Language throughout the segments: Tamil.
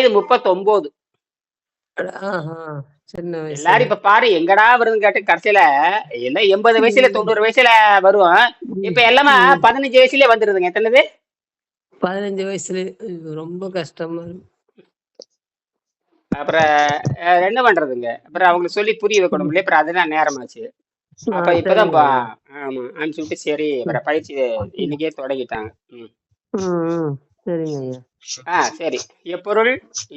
39. ஆஹா, சின்ன வயசுல. எல்லாரும் இப்ப பாரு எங்கடா வருதுன்னு கேட்டு கடைசியில எல்லாம் 80 வயசுல 90 வயசுல வருவோம். இப்ப எல்லாமே 15 வயசுலயே வந்துருதுங்க. எத்தனது? 15 வயசுல. ரொம்ப கஷ்டமா இருக்கு. அப்புறம் என்ன பண்றதுங்க? அப்புறம் அவங்களுக்கு சொல்லி புரிய வைக்கணும் இல்லையா? அப்புறம் அதுதான் நேரமாச்சு. அப்ப இப்பதான் சரிங்க ஐயா. ஆமா அனுப்பிச்சு விட்டு சரி அப்புறம் பயிற்சி இன்னைக்கே தொடங்கிட்டாங்க. சரிங்க ஐயா. சரி. எப்பொருள்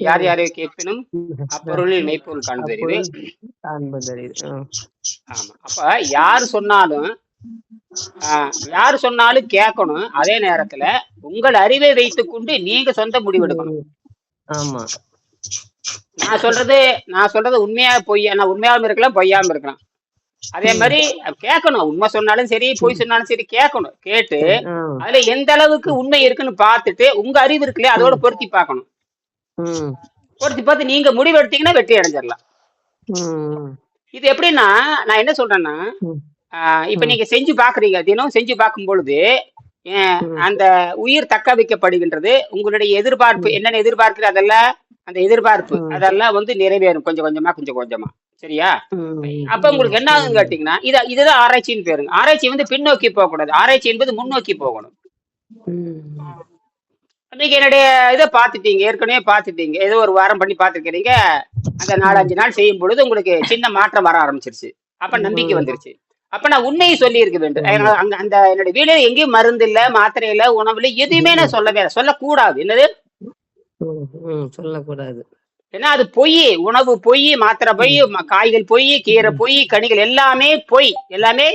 யார் யாரை கேட்பினும் அப்பொருளில் மெய்ப்பொருள் காண்பதறிவு. ஆமா. அப்ப யாரு சொன்னாலும் கேட்கணும். அதே நேரத்துல உங்கள் அறிவை வைத்துக் கொண்டு நீங்க சொந்த முடிவெடுக்கணும். ஆமா. நான் சொல்றது உண்மையா பொய்யா, நான் உண்மையாவும் இருக்கலாம் பொய்யாவும் இருக்கலாம். அதே மாதிரி கேட்கணும். உண்மை சொன்னாலும் சரி பொய் சொன்னாலும் சரி கேட்கணும். கேட்டு அதுல எந்த அளவுக்கு உண்மை இருக்குன்னு பார்த்துட்டு உங்க அறிவு இருக்குல்லையா அதோட பொருத்தி பார்க்கணும். பொருத்தி பார்த்து நீங்க முடிவு எடுத்தீங்கன்னா வெற்றி அடைஞ்சிடலாம். இது எப்படின்னா நான் என்ன சொல்றேன்னா இப்ப நீங்க செஞ்சு பாக்குறீங்க. தினம் செஞ்சு பார்க்கும் பொழுது அந்த உயிர் தக்க வைக்கப்படுகின்றது. உங்களுடைய எதிர்பார்ப்பு என்னென்ன எதிர்பார்க்குற அதெல்லாம் அந்த எதிர்பார்ப்பு அதெல்லாம் வந்து நிறைவேறும் கொஞ்சம் கொஞ்சமா. சரியா? அப்ப உங்களுக்கு என்ன ஆகுதுன்னு கேட்டீங்கன்னா இதுதான் ஆராய்ச்சின்னு பேருங்க. ஆராய்ச்சி வந்து பின்னோக்கி போக கூடாது. ஆராய்ச்சி என்பது முன்னோக்கி போகணும். நீங்க என்னுடைய இதை பார்த்துட்டீங்க, ஏற்கனவே பார்த்துட்டீங்க. ஏதோ ஒரு வாரம் பண்ணி பார்த்துருக்கிறீங்க. அந்த 4-5 நாள் செய்யும் பொழுது உங்களுக்கு சின்ன மாற்றம் வர ஆரம்பிச்சிருச்சு. அப்ப நம்பிக்கை வந்துருச்சு. அப்ப நான் உண்மையை சொல்லி இருக்க வேண்டும். அங்க அந்த என்னுடைய வீடு எங்கேயும் மருந்து இல்ல, மாத்திரை இல்ல, உணவு இல்ல, எதுவுமே நான் சொல்லக்கூடாது. என்னது சொல்லக்கூடாது. ஏன்னா அது பொய். உணவு பொய், மாத்திரை பொய், காய்கள் பொய், கீரை பொய், கனிகள் எல்லாமே பொய். எல்லாமே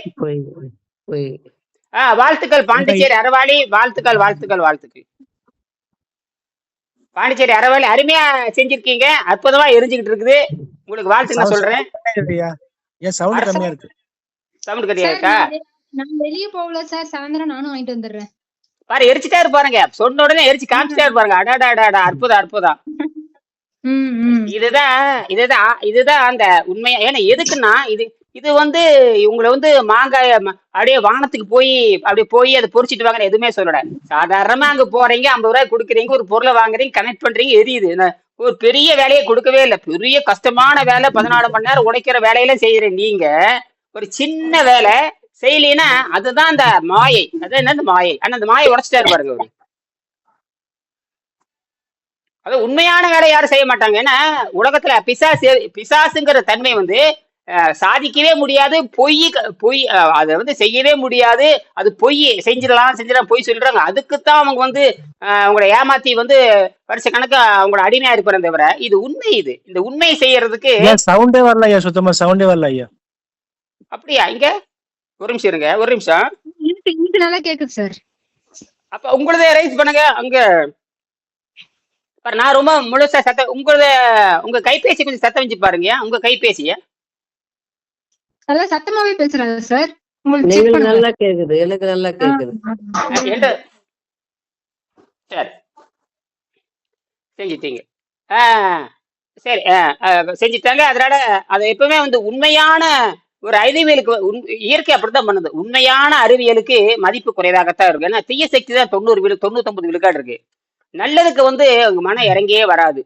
வாழ்த்துக்கள் பாண்டிச்சேரி அறவாளி. வாழ்த்துக்கள். பாண்டிச்சேரி அறவாளி அருமையா செஞ்சிருக்கீங்க. அற்புதமா எரிஞ்சுக்கிட்டு இருக்குது. உங்களுக்கு வாழ்த்துக்கள் சொல்றேன். சவுண்ட் கம்மியா இருக்கா? நான் வெளியே போகல சார். சாயந்தரம் நானும் வாங்கிட்டு வந்துடுறேன். பாரு எரிச்சுட்டாரு பாருங்க. சொன்ன உடனே எரிச்சு காமிச்சிட்டாரு பாருங்க. அடாடா அற்புதம். இதுதான் அந்த உண்மையா. ஏன்னா எதுக்குன்னா இது வந்து உங்களை வந்து மாங்காய அப்படியே வானத்துக்கு போய் அதை பொறிச்சிட்டு வாங்க எதுவுமே சொல்லல. சாதாரணமா அங்க போறீங்க, 50 ரூபாய் கொடுக்குறீங்க, ஒரு பொருளை வாங்குறீங்க, கனெக்ட் பண்றீங்க, எரியுது. ஒரு பெரிய வேலையை கொடுக்கவே இல்லை. பெரிய கஷ்டமான வேலை, 14 மணி நேரம் உடைக்கிற வேலையெல்லாம் செய்யறேன். நீங்க ஒரு சின்ன வேலை செய்யலைன்னா அதுதான் அந்த மாயை. அது என்னது மாயை. ஆனா அந்த மாயை உடைச்சிட்டாரு பாருங்க அவரு. அது உண்மையான வேலை யாரும் செய்ய மாட்டாங்க. ஏன்னா உலகத்துல பிசாசுங்கிற தன்மை வந்து சாதிக்கவே முடியாது. பொய் அதை வந்து செய்யவே முடியாது. அது பொய் செஞ்சிடலாம் பொய் சொல்றாங்க. அதுக்குத்தான் அவங்க வந்து அவங்களோட ஏமாத்தி வந்து வருஷ கணக்கா அவங்களோட அடிமையா இருப்பாரு. தவிர இது உண்மை. இந்த உண்மையை செய்யறதுக்கு சவுண்டே வரல ஐயா. சுத்தமா சவுண்டே வரல ஐயா. அப்படியா? இங்க ஒரு நிமிஷம் இருங்க. ஒரு நிமிஷம். நல்லா கேக்குது சார். அப்ப உங்களதே ரைஸ் பண்ணுங்க. அங்க நான் ரொம்ப முழுசா சத்தம் உங்க கைபேசி கொஞ்சம் சத்தம் வச்சு பாருங்க. உங்க கைபேசிய நல்லா சத்தமாவே பேசுறாங்க சார். நல்லா கேக்குது. எனக்கு நல்லா கேக்குது. சரி செஞ்சிட்டீங்க. சரி செஞ்சிட்டாங்க. அதனால அதை எப்பவுமே வந்து உண்மையான ஒரு அறிவியலுக்கு இயற்கை அப்படித்தான் பண்ணுது. உண்மையான அறிவியலுக்கு மதிப்பு குறைவாகத்தான் இருக்கு. ஏன்னா தீய சக்தி தான் 99 விழுக்காடு இருக்கு. நல்லதுக்கு வந்து உங்க மனம் இறங்கியே வராது.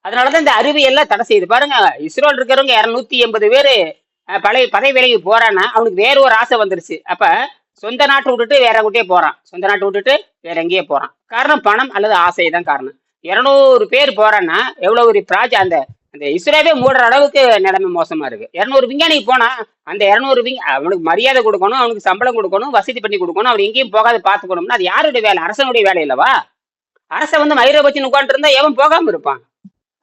அதனாலதான் இந்த அறிவியல்லாம் தடை செய்யுது பாருங்க. இஸ்ரோல இருக்கிறவங்க 280 பேரு பழைய பதவி விலகி போறான்னா அவனுக்கு வேற ஒரு ஆசை வந்துருச்சு. அப்ப சொந்த நாட்டை விட்டுட்டு வேற எங்கேயே போறான். சொந்த நாட்டை விட்டுட்டு வேற எங்கேயே போறான். காரணம் பணம் அல்லது ஆசை தான் காரணம். 200 பேர் போறான்னா எவ்வளவு ஒரு ப்ராஜெக்ட். அந்த இஸ்ரோவே மூடுற அளவுக்கு நிலைமை மோசமா இருக்கு. 200 விஞ்ஞானிக்கு போனா அந்த 200 அவனுக்கு மரியாதை கொடுக்கணும், அவனுக்கு சம்பளம் கொடுக்கணும், வசதி பண்ணி கொடுக்கணும், அவன் எங்கேயும் போகாத பாத்துக்கணும்னா அது யாருடைய வேலை? அரசனுடைய வேலை இல்லவா? அரசை வந்து மயிரை வச்சு உட்காந்து இருந்தா எவன் போகாம இருப்பான்?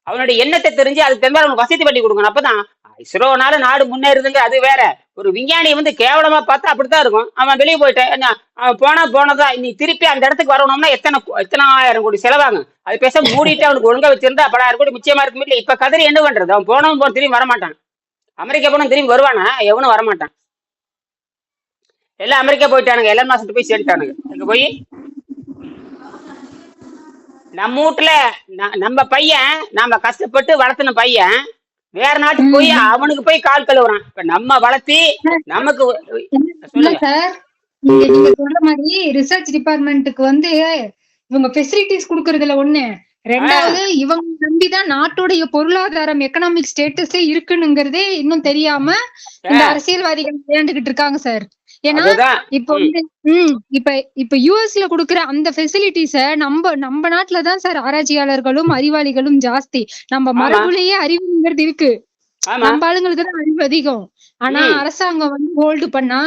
அவனுடைய எண்ணத்தை தெரிஞ்சு அதுக்கு தகுந்த அவனுக்கு வசதி பண்ணி கொடுக்கணும். அப்பதான் இஸ்ரோனால நாடு முன்னேறுதுங்க. அது வேற. ஒரு விஞ்ஞானியை வந்து கேவலமா பார்த்தா அப்படித்தான் இருக்கும். அவன் வெளியே போயிட்டேன், அவன் போனதா நீ திருப்பி அந்த இடத்துக்கு வரணும்னா எத்தனை ஆயிரம் கோடி செலவாகும். அது பேச மூடிட்டு அவனுக்கு ஒழுங்கா வச்சிருந்தா 10,000 கோடி மிச்சமா இருக்கும். இல்ல இப்ப கதறி என்ன பண்றது? அவன் போனவன் திரும்பி வரமாட்டான். அமெரிக்கா போன திரும்பி வருவானா? எவனும் வரமாட்டான். எல்லாம் அமெரிக்கா போயிட்டானுங்க. எல்லாம் மாசத்துக்கு போய் சேர்ந்துட்டானுங்க. அங்க போய் நம்ம வீட்டுல நம்ம பையன் நாம கஷ்டப்பட்டு வளர்த்துன பையன் வேற நாட்டுக்கு போய் அவனுக்கு போய் கால் கழுவுறான். இப்ப நம்ம வளர்த்தி நமக்கு சார் நீங்க சொல்ற மாதிரி ரிசர்ச் டிபார்ட்மெண்ட்டுக்கு வந்து இவங்க ஃபெசிலிட்டிஸ் குடுக்கறதுல ஒண்ணு, ரெண்டாவது இவங்க நம்பிதான் நாட்டுடைய பொருளாதாரம் எக்கனாமிக் ஸ்டேட்டஸே இருக்குங்கிறதே இன்னும் தெரியாம இந்த அரசியல்வாதிகள் விளையாண்டுகிட்டு இருக்காங்க சார். ஏன்னா அதுதான் இப்ப வந்து இப்ப இப்ப யூஎஸ்ல குடுக்குற அந்த ஃபெசிலிட்டிஸ நம்ம நாட்டுலதான் சார் ஆராய்ச்சியாளர்களும் அறிவாளிகளும் ஜாஸ்தி. நம்ம ஆமா மரபுலயே அறிவுங்கிறது இருக்கு, ஆமா நம்ம ஆளுங்களுக்கு தான் அறிவு அதிகம். ஆனா ம் அரசாங்கம் வந்து ஹோல்டு பண்ணா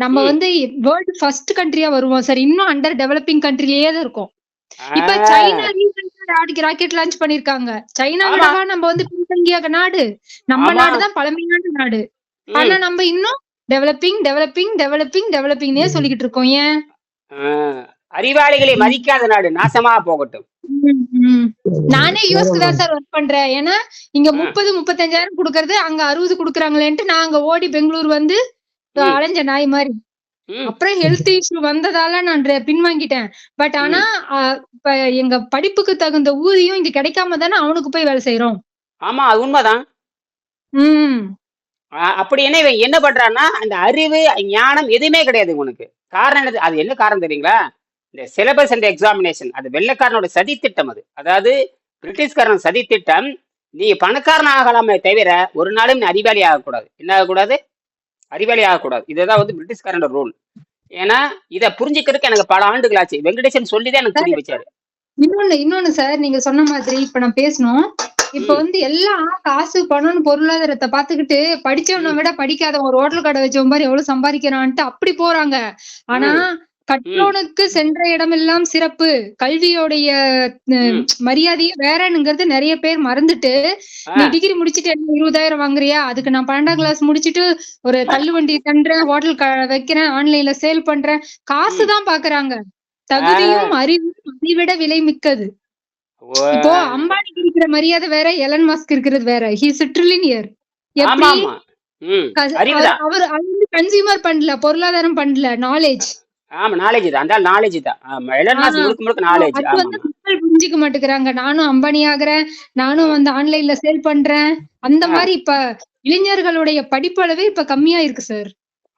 நம்ம ம் வந்து வேர்ல்டு ஃபர்ஸ்ட் கண்ட்ரியா வருவோம் சார். இன்னும் அண்டர் டெவலப்பிங் கண்ட்ரிலேயே தான் இருக்கும். இப்ப ஆ, சைனா ரீசெண்டா ராக்கெட் லான்ச் பண்ணிருக்காங்க. சைனா ஆமா விடவா நம்ம வந்து பின்தங்கிய நாடு? நம்ம ஆமா நாடுதான் பழமையான நாடு. ஆனா ம் நம்ம இன்னும் டெவலப்பிங் டெவலப்பிங் டெவலப்பிங் டெவலப்பிங்னே சொல்லிக்கிட்டு இருக்கோம். ஏன்? ஆ, அறிவாளிகளை மதிக்காத நாடு நாசமா போகட்டும். ம், ம். நானே யூஎஸ்க்கு ஆமா தான் சார் ஒர்க் பண்றேன். ஏன்னா இங்க ஆ, 30-35,000 குடுக்கறது அங்க 60 குடுக்குறாங்களேன்ட்டு நான் அங்க ஓடி பெங்களூர் வந்து ம் அலைஞ்ச நாய் மாதிரி. ம் அப்புறம் ஹெல்த் இஷ்யூ வந்ததால நான் பின்வாங்கிட்டேன். பட் ஆனா ம் இப்ப எங்க படிப்புக்கு தகுந்த ஊதியம் இங்க கிடைக்காம தானே அவனுக்கு போய் வேலை செய்யறோம். ஆமா அது உண்மைதான். ம் அப்படி என்ன இவன் என்ன பண்றான்னா அந்த அறிவு ஞானம் எதுவுமே கிடையாது உனக்கு. காரணம் என்னது? அது என்ன காரணம் தெரியுங்களா? இந்த சிலபஸ் அண்ட் எக்ஸாமினேஷன் அது வெள்ளைக்காரனோட சதி திட்டம். அது அதாவது பிரிட்டிஷ்காரன் சதி திட்டம். நீ பணக்காரன் ஆகலாமே தவிர ஒரு நாளும் நீ அறிவாளி ஆகக்கூடாது. என்ன ஆகக்கூடாது? அறிவாளி ஆகக்கூடாது. இதுதான் வந்து பிரிட்டிஷ்காரனோட ரூல். ஏன்னா இதை புரிஞ்சுக்கிறதுக்கு எனக்கு பல ஆண்டுகள் ஆச்சு. வெங்கடேசன் சொல்லிதான் எனக்கு புரிய வச்சாரு. இன்னொன்னு சார், நீங்க சொன்ன மாதிரி இப்ப நான் பேசணும். இப்ப ம் வந்து எல்லாம் காசு பணம்னு பொருளாதாரத்தை பாத்துக்கிட்டு படிச்சவனை ம் விட படிக்காதவன் ஒரு ஹோட்டல் கடை வச்சவன் மாதிரி எவ்வளவு சம்பாதிக்கிறான்ட்டு அப்படி போறாங்க. ஆனா ம் ம் கற்றோனுக்கு சென்ற இடமெல்லாம் சிறப்பு, கல்வியோடைய ம் மரியாதையே வேறனுங்கிறது நிறைய பேர் மறந்துட்டு, ஆ நீ டிகிரி முடிச்சுட்டு என்ன 20,000 வாங்குறியா, அதுக்கு நான் 12ஆம் கிளாஸ் முடிச்சுட்டு ஒரு தள்ளுவண்டி தண்டுறேன், ஹோட்டல் வைக்கிறேன், ஆன்லைன்ல சேல் பண்றேன், ம் காசுதான் பாக்குறாங்க. ஆ தகுதியும் அறிவும் அதைவிட விலை மிக்கது. ஓ இப்போ அம்பானிக்கு இருக்கிற மரியாதை வேற, எலன் மஸ்க் இருக்கிறது வேற. ஹீஸ் ட்ரில்லியனியர். ஆமா எப்படி? ஆமா ம் அறிவுதான். அவர் வந்து கன்சியூமர் பண்ணல, பொருளாதாரம் பண்ணல, நாலேஜ். ஆமா நாலேஜ் தான். அந்த நாலேஜ் தான். ஆமா எலன் மாஸ்க் முழுக்க முழுக்க நாலேஜ். அது ஆமா வந்து ஆமா மக்கள் புரிஞ்சுக்க மாட்டேங்கிறாங்க. நானும் அம்பானி ஆகுறேன், ஆ நானும் வந்து ஆன்லைன்ல சேல் பண்றேன். அந்த ஆ மாதிரி இப்ப இளைஞர்களுடைய படிப்பளவே இப்ப கம்மியா இருக்கு சார்.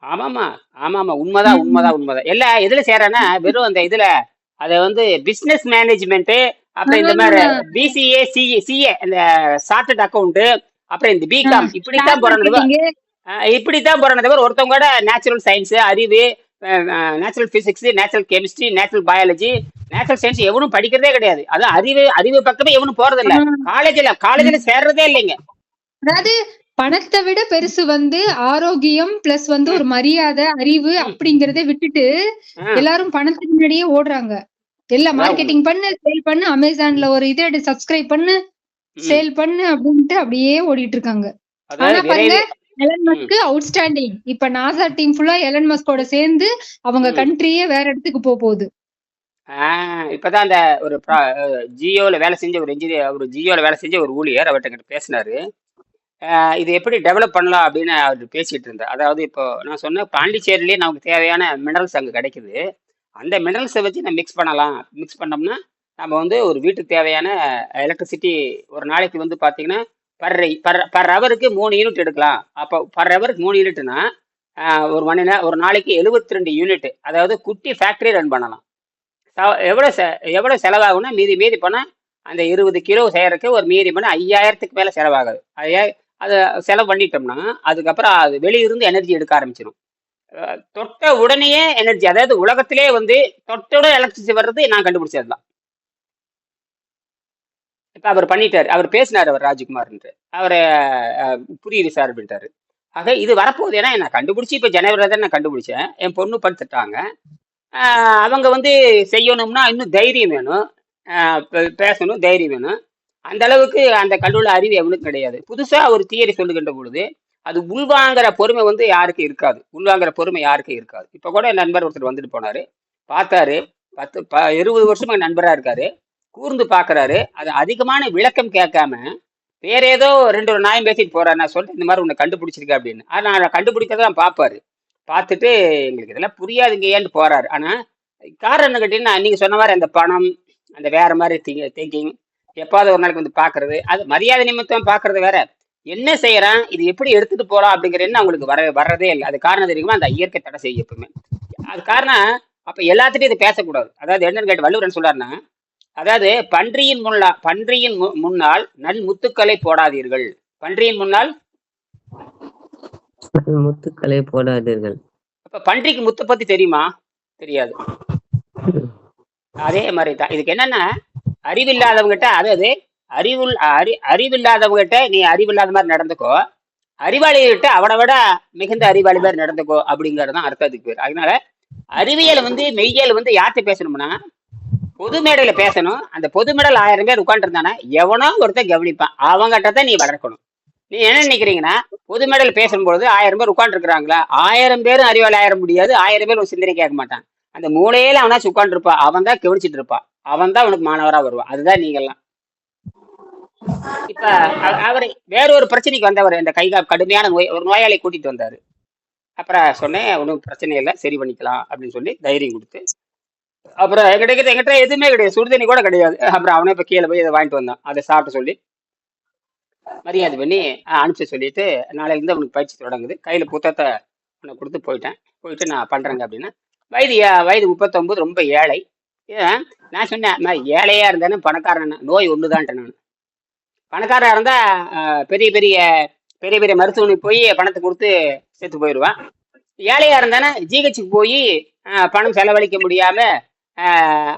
ஆமாமா ஆமாமா உண்மைதான் உண்மைதான் உண்மைதான். எல்லாம் எதுல சேரானா வெறும் அந்த இதுல அதை வந்து பிசினஸ் மேனேஜ்மெண்ட், அப்புறம் இந்த மாதிரி பிசிஏ சிஏ இந்த சார்ட்டர்ட் அக்கௌண்ட், அப்புறம் இந்த பிகாம் இப்படித்தான் போறானது. இப்படித்தான் போறானே தவிர ஒருத்தவங்க கூட நேச்சுரல் சயின்ஸ் அறிவு, natural physics, natural chemistry, natural biology, natural science எவனும் படிக்கிறதே கிடையாது. அதான் அறிவு பக்கமே எவனும் போறது இல்ல. காலேஜ்ல சேர்றதே இல்லைங்க. அதாவது பணத்தை விட பெருசு வந்து ஆரோக்கியம் பிளஸ் வந்து ம் ஒரு மரியாதை, அறிவு ம் அப்படிங்கறத விட்டுட்டு ஆ, எல்லாரும் பணத்துக்கு முன்னாடியே ஓடுறாங்க. எல்லாம் அதான் உண்மை. மார்க்கெட்டிங் பண்ணு, சேல் பண்ணு, அமேசான்ல ஒரு இதை சப்ஸ்கிரைப் பண்ணு, ம் சேல் பண்ணு அப்படின்ட்டு அப்படியே ஓடிட்டு இருக்காங்க. ஆனா அதாவது பாருங்க, விரைவில். எலன் ம் மஸ்க் அவுட்ஸ்டாண்டிங். இப்ப நாசா டீம் ஃபுல்லா எலன் மஸ்கோட சேர்ந்து அவங்க ம் கண்ட்ரியே வேற இடத்துக்கு போகுது. இப்பதான் அந்த ஒரு ஜியோல வேலை செஞ்ச ஒரு இன்ஜினியர், ஒரு ஜியோல வேலை செஞ்ச ஒரு ஊழியர் அவர்கிட்ட பேசினாரு. இது எப்படி டெவலப் பண்ணலாம் அப்படின்னு அவர் பேசிட்டு இருந்தார். அதாவது இப்போ நான் சொன்ன பாண்டிச்சேரியிலேயே நமக்கு தேவையான மினரல்ஸ் அங்கே கிடைக்குது. அந்த மினரல்ஸை வச்சு நம்ம மிக்ஸ் பண்ணோம்னா நம்ம வந்து ஒரு வீட்டுக்கு தேவையான எலக்ட்ரிசிட்டி ஒரு நாளைக்கு வந்து பார்த்தீங்கன்னா பர் ஹவருக்கு 3 யூனிட் எடுக்கலாம். அப்போ பர் ஹவருக்கு 3 யூனிட்னா ஒரு மணி நேரம் ஒரு நாளைக்கு 72 யூனிட், அதாவது குட்டி ஃபேக்டரி ரன் பண்ணலாம். எவ்வளோ செலவாகும்னா மீதி போனால் அந்த 20 கிலோ செய்யறதுக்கு ஒரு மீதி பண்ணால் 5000க்கு மேலே செலவாகுது. அதை செலவு பண்ணிட்டோம்னா அதுக்கப்புறம் அது வெளியிருந்து எனர்ஜி எடுக்க ஆரம்பிச்சிடும். தொட்ட உடனேயே எனர்ஜி, அதாவது உலகத்திலே வந்து தொட்டோட எலக்ட்ரிசிட்டி வர்றது நான் கண்டுபிடிச்சது தான். இப்போ அவர் பண்ணிட்டாரு, அவர் பேசினார், அவர் ராஜ்குமார்ன்ட்டு. அவர் புரியுது சார் அப்படின்ட்டாரு. ஆக இது வரப்போகுது. ஏன்னா நான் கண்டுபிடிச்சி இப்போ ஜனவரியில் தான் நான் கண்டுபிடிச்சேன். என் பொண்ணு படுத்துட்டாங்க. அவங்க வந்து செய்யணும்னா இன்னும் தைரியம் வேணும், பேசணும், தைரியம் வேணும். அந்த அளவுக்கு அந்த கல்லூரி அறிவு எவனுக்கும் கிடையாது. புதுசா ஒரு தியரி சொல்லுகின்ற பொழுது அது உள்வாங்கிற பொறுமை வந்து யாருக்கும் இருக்காது. இப்ப கூட என் நண்பர் ஒருத்தர் வந்துட்டு போனாரு, பார்த்தாரு. 20 வருஷமா என் நண்பரா இருக்காரு. கூர்ந்து பாக்குறாரு. அது அதிகமான விளக்கம் கேட்காம வேற ஏதோ ஒரு நாயம் பேசிட்டு போறாரு. நான் சொல்றேன் இந்த மாதிரி உன்னை கண்டுபிடிச்சிருக்க அப்படின்னு. ஆனா நான் கண்டுபிடிக்கதான் பார்ப்பாரு. பார்த்துட்டு எங்களுக்கு இதெல்லாம் புரியாதுங்க ஏன்ட்டு போறாரு. ஆனா காரணம் என்ன கேட்டீங்கன்னா, நீங்க சொன்ன மாதிரி அந்த பணம், அந்த வேற மாதிரி திங்கிங், எப்பாவது ஒரு நாளைக்கு வந்து பாக்குறது, அது மரியாதை நிமித்தம் பாக்குறது வேற. என்ன செய்யறான், இது எப்படி எடுத்துட்டு போலாம் அப்படிங்கிற எண்ணம் அவங்களுக்கு வர்றதே இல்லை. அது காரணம் தெரியுமா? அந்த இயற்கை தடை செய்யும் எப்பவுமே. அது காரணம் அப்ப எல்லாத்துட்டும் இதை பேசக்கூடாது. அதாவது என்னன்னு கேட்டு வள்ளுவர் என்ன சொல்றாருன்னா, அதாவது பன்றியின் முன்னால் நல் முத்துக்களை போடாதீர்கள். பன்றியின் முன்னால் முத்துக்களை போடாதீர்கள். அப்ப பன்றிக்கு முத்து பத்தி தெரியுமா? தெரியாது. அதே மாதிரி தான் இதுக்கு என்னன்னா, அறிவில்லாதவங்ககிட்ட, அதாவது அறிவில்லாதவங்ககிட்ட நீ அறிவில்லாத மாதிரி நடந்துக்கோ, அறிவாளிகிட்ட அவனை விட மிகுந்த அறிவாளி மாதிரி நடந்துக்கோ அப்படிங்கிறது தான் அர்த்தம் அதுக்கு பேர். அதனால அறிவியல் மெய்யியல் யார்கிட்ட பேசணும்னா பொது மேடையில பேசணும். அந்த பொது மேடையில் 1000 பேர் உட்காந்துருந்தானே எவனோ ஒருத்தர் கவனிப்பான், அவங்ககிட்ட தான் நீ வளர்க்கணும். நீ என்ன நினைக்கிறீங்கன்னா, பொது மேடையில பேசும்போது 1000 பேர் உட்கார்ந்து இருக்கிறாங்களா, 1000 பேரும் அறிவாளி ஆயிர முடியாது, 1000 பேர் ஒரு சிந்தனை கேட்க மாட்டான். அந்த மூலையில அவனாச்சும் உட்கார்ந்து இருப்பான், அவன் தான் கவனிச்சுட்டு இருப்பான், அவன் தான் அவனுக்கு மாணவரா வருவான். அதுதான் நீங்கெல்லாம். இப்ப அவரை வேற ஒரு பிரச்சனைக்கு வந்தவர், இந்த கடுமையான ஒரு நோயாளி கூட்டிட்டு வந்தாரு. அப்புறம் சொன்னேன், ஒன்றும் பிரச்சனை இல்லை, சரி பண்ணிக்கலாம் அப்படின்னு சொல்லி தைரியம் கொடுத்து, அப்புறம் எங்கிட்ட எதுவுமே கிடையாது, சுடுதண்ணி கூட கிடையாது. அப்புறம் அவனே இப்ப கீழே போய் இதை வாங்கிட்டு வந்தான், அதை சாப்பிட்டு சொல்லி மரியாதை பண்ணி அனுப்பிச்சு சொல்லிட்டு, நாளையிலேருந்து அவனுக்கு பயிற்சி தொடங்குது, கையில புத்தகத்தை அவனை கொடுத்து போயிட்டு நான் பண்றேங்க அப்படின்னா, வயது 39, ரொம்ப ஏழை. நான் சொன்னேன், நான் ஏழையா இருந்தேன்னு பணக்காரன் நோய் ஒண்ணுதான்ட்டேன். நான் பணக்காரா இருந்தா பெரிய பெரிய பெரிய பெரிய மருத்துவமனைக்கு போய் பணத்தை கொடுத்து செத்து போயிடுவான். ஏழையா இருந்தானே ஜிஹெச்சுக்கு போய் பணம் செலவழிக்க முடியாம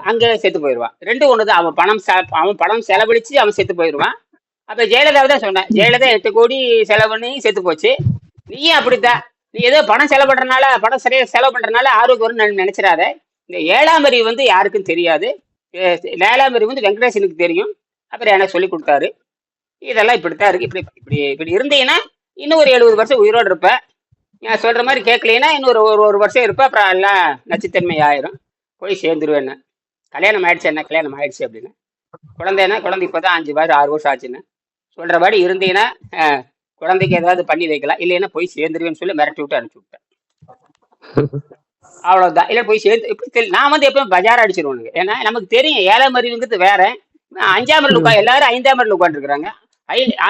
அங்கே செத்து போயிடுவான். ரெண்டும் ஒண்ணுதான். அவன் பணம் செலவழிச்சு அவன் செத்து போயிடுவான். அப்ப ஜெயலலிதாவை தான் சொன்னேன், ஜெயலலிதா 8 கோடி செலவு பண்ணி செத்து போச்சு, நீயும் அப்படித்தான். நீ ஏதோ பணம் சரியா செலவு பண்றதுனால ஆரோக்கியம் வரும்னு நினைச்சிடாத. இந்த 7ஆம் அறிவு யாருக்கும் தெரியாது, 7ஆம் அறிவு வெங்கடேசனுக்கு தெரியும். அப்புறம் எனக்கு சொல்லி கொடுத்தாரு, இதெல்லாம் இப்படித்தான் இருக்கு, இப்படி இருந்தீங்கன்னா இன்னும் ஒரு 70 வருஷம் உயிரோடு இருப்ப, நான் சொல்ற மாதிரி கேட்கலீங்கன்னா இன்னொரு ஒரு வருஷம் இருப்ப, அப்புறம் எல்லாம் நச்சுத்தன்மை ஆயிரும், போய் சேர்ந்துருவேன்னு. கல்யாணம் ஆயிடுச்சு என்ன, கல்யாணம் ஆயிடுச்சு அப்படின்னு. குழந்தை இப்பதான் 5-6 வருஷம் ஆச்சுன்னு சொல்றபடி இருந்தீங்கன்னா குழந்தைக்கு ஏதாவது பண்ணி வைக்கலாம், இல்லைன்னா போய் சேர்ந்துருவேன்னு சொல்லி மிரட்டி விட்டு அனுப்பிச்சு விட்டேன். அவ்வளவுதான். இல்ல போய் சேர்ந்து இப்படி நான் எப்பவும் பஜார் அடிச்சிருவேனுங்க. ஏன்னா நமக்கு தெரியும் 7ஆம் அறிவுங்கிறது வேற, 5ஆம் அறிவு எல்லாரும் 5ஆம் அறிவு உட்காந்துருக்காங்க.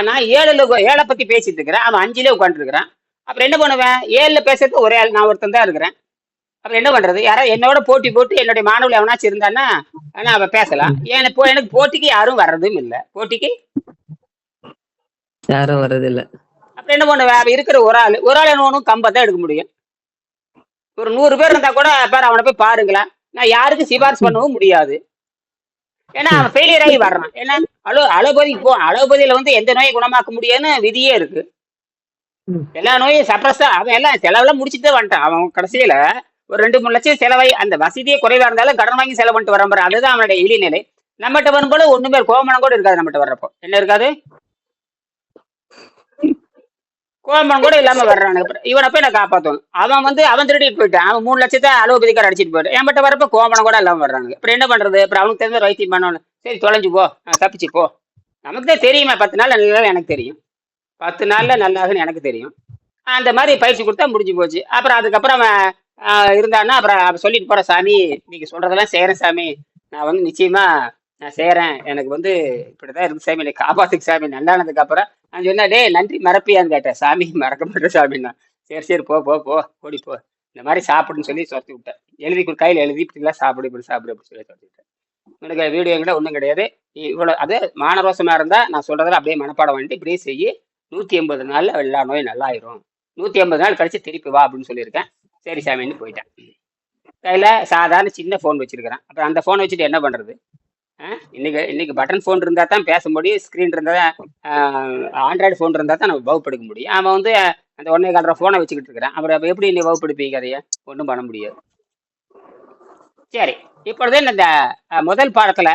நான் 7 பத்தி பேசிட்டு இருக்கிறேன், அவன் 5லே உட்காந்து இருக்கிறான். அப்புறம் என்ன பண்ணுவேன், 7ல பேசுறது ஒரே ஆள், நான் ஒருத்தன் தான் இருக்கிறேன். அப்புறம் என்ன பண்றது, யாராவது என்னோட போட்டி போட்டு என்னுடைய மாணவர்கள் எவனாச்சும் இருந்தான்னா அவன் பேசலாம். எனக்கு போட்டிக்கு யாரும் வர்றதும் இல்லை, போட்டிக்கு யாரும் வர்றது இல்ல. அப்புறம் என்ன பண்ணுவேன், இருக்கிற ஒரு ஆள் என்ன கம்பத்தான் எடுக்க முடியும். ஒரு 100 பேர் இருந்தா கூட பேர் அவனை போய் பாருங்களேன், நான் யாருக்கும் சிபாரிசு பண்ணவும் முடியாது. ஏன்னா அவன் ஃபெயிலியர் ஆகி வர்றான். ஏன்னா அலோபதியில எந்த நோயை குணமாக்க முடியும்னு விதியே இருக்கு. எல்லா நோயும் சப்ரஸா அவன் எல்லாம் செலவெல்லாம் முடிச்சுட்டு வந்துட்டான். அவன் கடைசியில ஒரு 2-3 லட்சம் செலவாய் அந்த வசதியே குறைவா இருந்தாலும் கடன் வாங்கி செலவு பண்ணிட்டு வர, அதுதான் அவனுடைய இழிநிலை. நம்மகிட்ட வரும்போது ஒண்ணுமே கோமணம் கூட இருக்காது. நம்மகிட்ட வர்றப்போ என்ன இருக்காது, கோமணம் கூட இல்லாம வர்றானுங்க. இவனை போய் நான் காப்பாற்றணும். அவன் திருடிட்டு போயிட்டான், அவன் 3 லட்சத்தை அலோபதிக்கார அடிச்சிட்டு போயிட்டான். என்கிட்ட வரப்ப கோமணம் கூட இல்லாம வர்றானுங்க. அப்புறம் என்ன பண்றது, அப்புறம் அவனுக்கு தெரிஞ்ச வைத்தியம் பண்ணணும். சரி தொலைஞ்சு போ, தப்பிச்சு போ, நமக்கு தான் தெரியுமா 10 நாள் நல்லா எனக்கு தெரியும், 10 நாள்ல நல்லாகுன்னு எனக்கு தெரியும். அந்த மாதிரி பயிற்சி கொடுத்தா முடிஞ்சு போச்சு. அப்புறம் அதுக்கப்புறம் அவன் இருந்தான்னா அப்புறம் சொல்லிட்டு போற, சாமி நீங்க சொல்றதெல்லாம் செய்யறேன் சாமி, நான் நிச்சயமா நான் செய்யறேன், எனக்கு இப்படிதான் இருக்கு சாமி, எனக்கு காப்பாத்துக்கு சாமி. நல்லானதுக்கு அப்புறம் நான் சொன்னேன், டே நன்றி மறப்பியான்னு கேட்டேன். சாமி மறக்க மாட்டேன் சாமின்னா. சரி போ ஓடி போ, இந்த மாதிரி சாப்பிடுன்னு சொல்லி சொல்லி விட்டேன். கையில் எழுதி இப்படிலாம் சாப்பிடு இப்படி சொல்லி சொல்லிவிட்டேன். எனக்கு வீடியோ கூட ஒன்றும் கிடையாது. இவ்வளோ அது மானரோசமா இருந்தா நான் சொல்றதில் அப்படியே மனப்பாடம் பண்ணிட்டு இப்படியே செய்ய 180 நாள்ல எல்லா நோயும் நல்லாயிரும், 180 நாள் கழிச்சு திருப்பி வா அப்படின்னு சொல்லியிருக்கேன். சரி சாமின்னு போயிட்டேன். கையில் சாதாரண சின்ன ஃபோன் வச்சிருக்கிறேன். அப்புறம் அந்த ஃபோனை வச்சுட்டு என்ன பண்றது, இன்னைக்கு பட்டன் ஃபோன் இருந்தா தான் பேச முடியும், ஸ்க்ரீன் இருந்தா தான், ஆண்ட்ராய்டு ஃபோன் இருந்தா தான் நம்ம வகுப்படுக்க முடியும். அவன் அந்த 1.25 ஃபோனை வச்சுக்கிட்டு இருக்கிறான். அப்புறம் எப்படி நீ வகுப்படுப்பீங்க, அதையே ஒன்றும் பண்ண முடியாது. சரி, இப்பொழுது இந்த முதல் பாடத்துல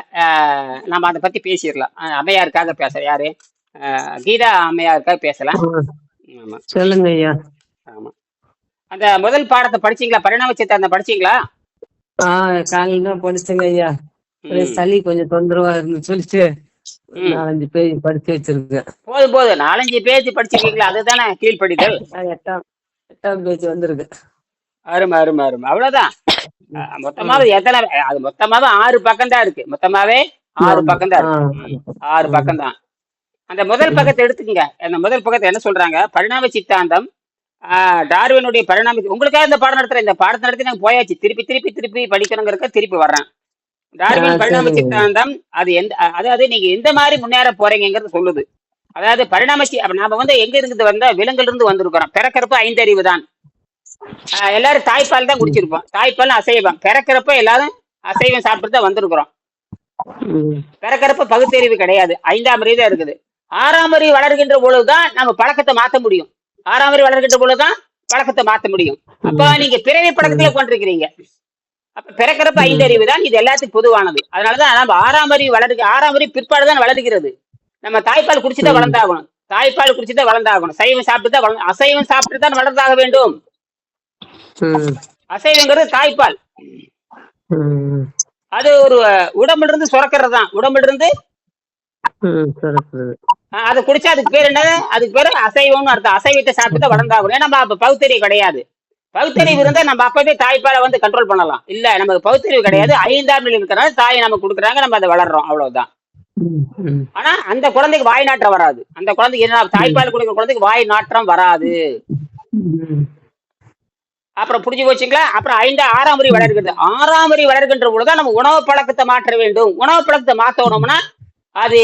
நம்ம அதை பத்தி பேசிடலாம். அம்மையாருக்காக பேச, யாரு கீதா அம்மையாருக்காக பேசலாம். ஆமா சொல்லுங்க ஐயா. ஆமா, அந்த முதல் பாடத்தை படிச்சீங்களா, பரிணாம சித்தாந்தம் படிச்சீங்களா? காலையில தான் படிச்சேங்க ஐயா. சளி கொஞ்சம் தொந்தரவா இருந்து சொல்லிட்டு 4-5 பேஜ் படிச்சு வச்சிருக்கேன். போதும் 4-5 பேஜ் படிச்சிருக்கீங்களா, அதுதானே கீழ்படிதல். 8ஆம் பேஜ் வந்திருக்கு. அருமை. அவ்வளவுதான். மொத்தமாவே எத்தனை, அது மொத்தமாவே 6 பக்கம் தான் இருக்கு. மொத்தமாவே 6 பக்கம் தான் இருக்கு. 6 பக்கம் தான். அந்த முதல் பக்கத்தை எடுத்துக்கங்க. அந்த முதல் பக்கத்தை என்ன சொல்றாங்க, பரிணாம சித்தாந்தம் டார்வினுடைய பரிணாம உங்களுக்காக இந்த பாடம் நடத்துறேன். இந்த பாடத்தை நடத்தி நாங்க போயாச்சு. திருப்பி திருப்பி திருப்பி படிக்கணுங்கிறக்க திருப்பி வர்றேன். டார்வின் பரிணாம சரிங்க. சித்தாந்தம் அது அதாவது நீங்க எந்த மாதிரி முன்னேற போறீங்கிறது சொல்லுது. அதாவது அப்ப நாம எங்க இருந்து வந்தா விலங்குல இருந்து வந்திருக்கிறோம். பிறக்கிறப்ப 5 அறிவு தான். எல்லாரும் தாய்ப்பால் தான் குடிச்சிருப்போம். தாய்ப்பால் அசைவம். பிறக்கிறப்ப எல்லாரும் அசைவம் சாப்பிட்டு தான் வந்திருக்கிறோம். பிறக்கிறப்ப பகுத்தறிவு கிடையாது. 5ஆம் அறிவு தான் இருக்குது. 6ஆம் அறிவு வளர்கின்ற பொழுதுதான் நம்ம பழக்கத்தை மாற்ற முடியும். 6ஆம் அறிவு வளர்கின்ற பொழுதுதான் பழக்கத்தை மாற்ற முடியும். அப்ப நீங்க பிறவி பழக்கத்துல கொண்டிருக்கிறீங்க. அப்ப பிறக்கிறப்ப 5 அறிவு தான். இது எல்லாத்துக்கும் பொதுவானது. அதனாலதான் நம்ம 6ஆம் அறிவு பிற்பாடுதான் வளர்கிறது. நம்ம தாய்ப்பால் குடிச்சுதான் வளர்ந்தாகணும். தாய்ப்பால் குடிச்சுதான் வளர்ந்தாகணும். சைவம் சாப்பிட்டு தான் அசைவம் சாப்பிட்டு தான் வளர்ந்தாக வேண்டும். அசைவங்கிறது தாய்ப்பால். அது ஒரு உடம்புல இருந்து சுரக்கிறது தான். உடம்புல இருந்து அதை குடிச்சா அதுக்கு பேர் என்ன? அதுக்கு பேரு அசைவம்னு அர்த்தம். அசைவத்தை சாப்பிட்டு தான் வளர்ந்தாகணும். ஏன்னா நம்ம பகுத்தறிவு கிடையாது. பகுத்தறிவு இருந்தா நம்ம அப்பவே தாய்ப்பாலை கண்ட்ரோல் பண்ணலாம். இல்ல நமக்கு பகுத்தறிவு கிடையாது. 5ஆம் நிலை இருக்கிறனால தாயை நம்ம கொடுக்குறாங்க, நம்ம அதை வளர்றோம், அவ்வளவுதான். ஆனா அந்த குழந்தைக்கு வாய் நாற்றம் வராது. அந்த குழந்தைக்கு என்ன, தாய்ப்பால் கொடுக்குற குழந்தைக்கு வாய் நாற்றம் வராது. அப்புறம் புரிஞ்சு போச்சுங்களா? அப்புறம் 6ஆம் அறிவு வளர்கிறது. 6ஆம் அறிவு வளர்கின்ற பொழுதுதான் நம்ம உணவு பழக்கத்தை மாற்ற வேண்டும். உணவு பழக்கத்தை மாத்தணும்னா அது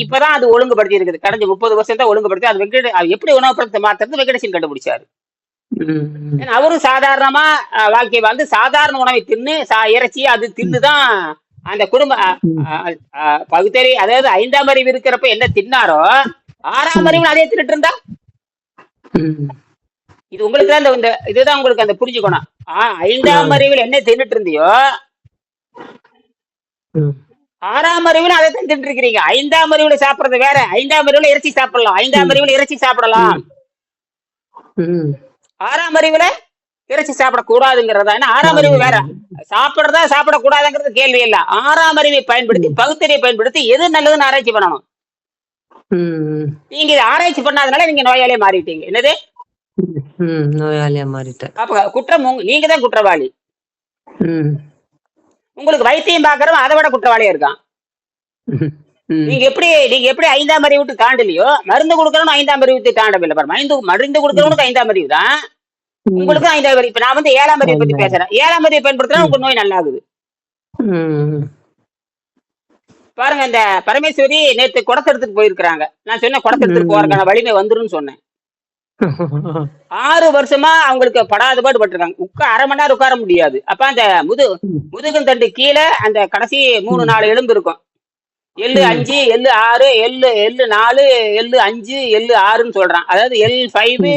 இப்பதான் அது ஒழுங்குபடுத்தி இருக்குது. கடந்த 30 வருஷம் தான் ஒழுங்குபடுத்தி. அது எப்படி உணவு பழக்கத்தை மாத்துறது வெங்கடேசன் கண்டுபிடிச்சாரு. அவரும் சாதாரணமா வாழ்க்கை வாழ்ந்து சாதாரண உணவை தின்னு இறைச்சி அது தின்னுதான் அந்த குடும்ப பகுத்தறி, அதாவது 5ஆம் அறிவு இருக்கிறப்ப என்ன தின்னாரோ 6ஆம் அறிவு அதே தின்னுட்டு இருந்தா. இது உங்களுக்கு தான் இதுதான் உங்களுக்கு அந்த புரிஞ்சுக்கணும். 5ஆம் அறிவில் என்ன தின்னுட்டு இருந்தியோ 6ஆம் அறிவுல அதை தான் தின்னு இருக்கிறீங்க. 5ஆம் அறிவுல சாப்பிடுறது வேற. 5ஆம் அறிவுல இறைச்சி சாப்பிடலாம். 5ஆம் அறிவுல இறைச்சி சாப்பிடலாம். 6ஆம் அறிவுல இறைச்சி சாப்பிடக்கூடாதுங்கிறதா. ஏன்னா 6ஆம் அறிவு வேற. சாப்பிடறதா சாப்பிடக்கூடாதுங்கிறது கேள்வி இல்ல. 6ஆம் அறிவை பயன்படுத்தி பகுத்தறிவை பயன்படுத்தி எது நல்லதுன்னு ஆராய்ச்சி பண்ணணும். நீங்க இதை ஆராய்ச்சி பண்ணாதனால நீங்க நோயாளியா மாறிட்டீங்க. என்னது? நோயாளியா மாறிட்டேன். அப்ப குற்றம் நீங்க தான் குற்றவாளி. உங்களுக்கு வைத்தியம் பாக்குறவன் அதை விட குற்றவாளியா இருக்கான். நீங்க எப்படி 5ஆம் அறிவு விட்டு தாண்டலையோ, மருந்து கொடுக்கறவனும் 5ஆம் அறிவு விட்டு தாண்டவில்லை. மருந்து கொடுக்கறவனுக்கு 5ஆம் அறிவு தான். உங்களுக்கு 5ஆம் அறிவு. இப்ப நான் 7ஆம் அறிவை பத்தி பேசுறேன். 7ஆம் அறிவை பயன்படுத்தினா உங்களுக்கு நோய் நல்லா ஆகுது. பாருங்க, இந்த பரமேஸ்வரி நேற்று குடத்தை எடுத்துட்டு போயிருக்கிறாங்க. நான் சொன்னேன் குடத்தை எடுத்துட்டு போறதுக்கான வலிமை வந்துருன்னு சொன்னேன். 6 வருஷமா அவங்களுக்கு படாத பாடு பட்டிருக்காங்க. அரை மணி நேரம் உட்கார முடியாது. அப்ப அந்த முதுகந்தண்டு கீழே அந்த கடைசி 3-4 எலும்பு இருக்கும். L5, L6, L4, L5, L6ன்னு சொல்றான். அதாவது L5,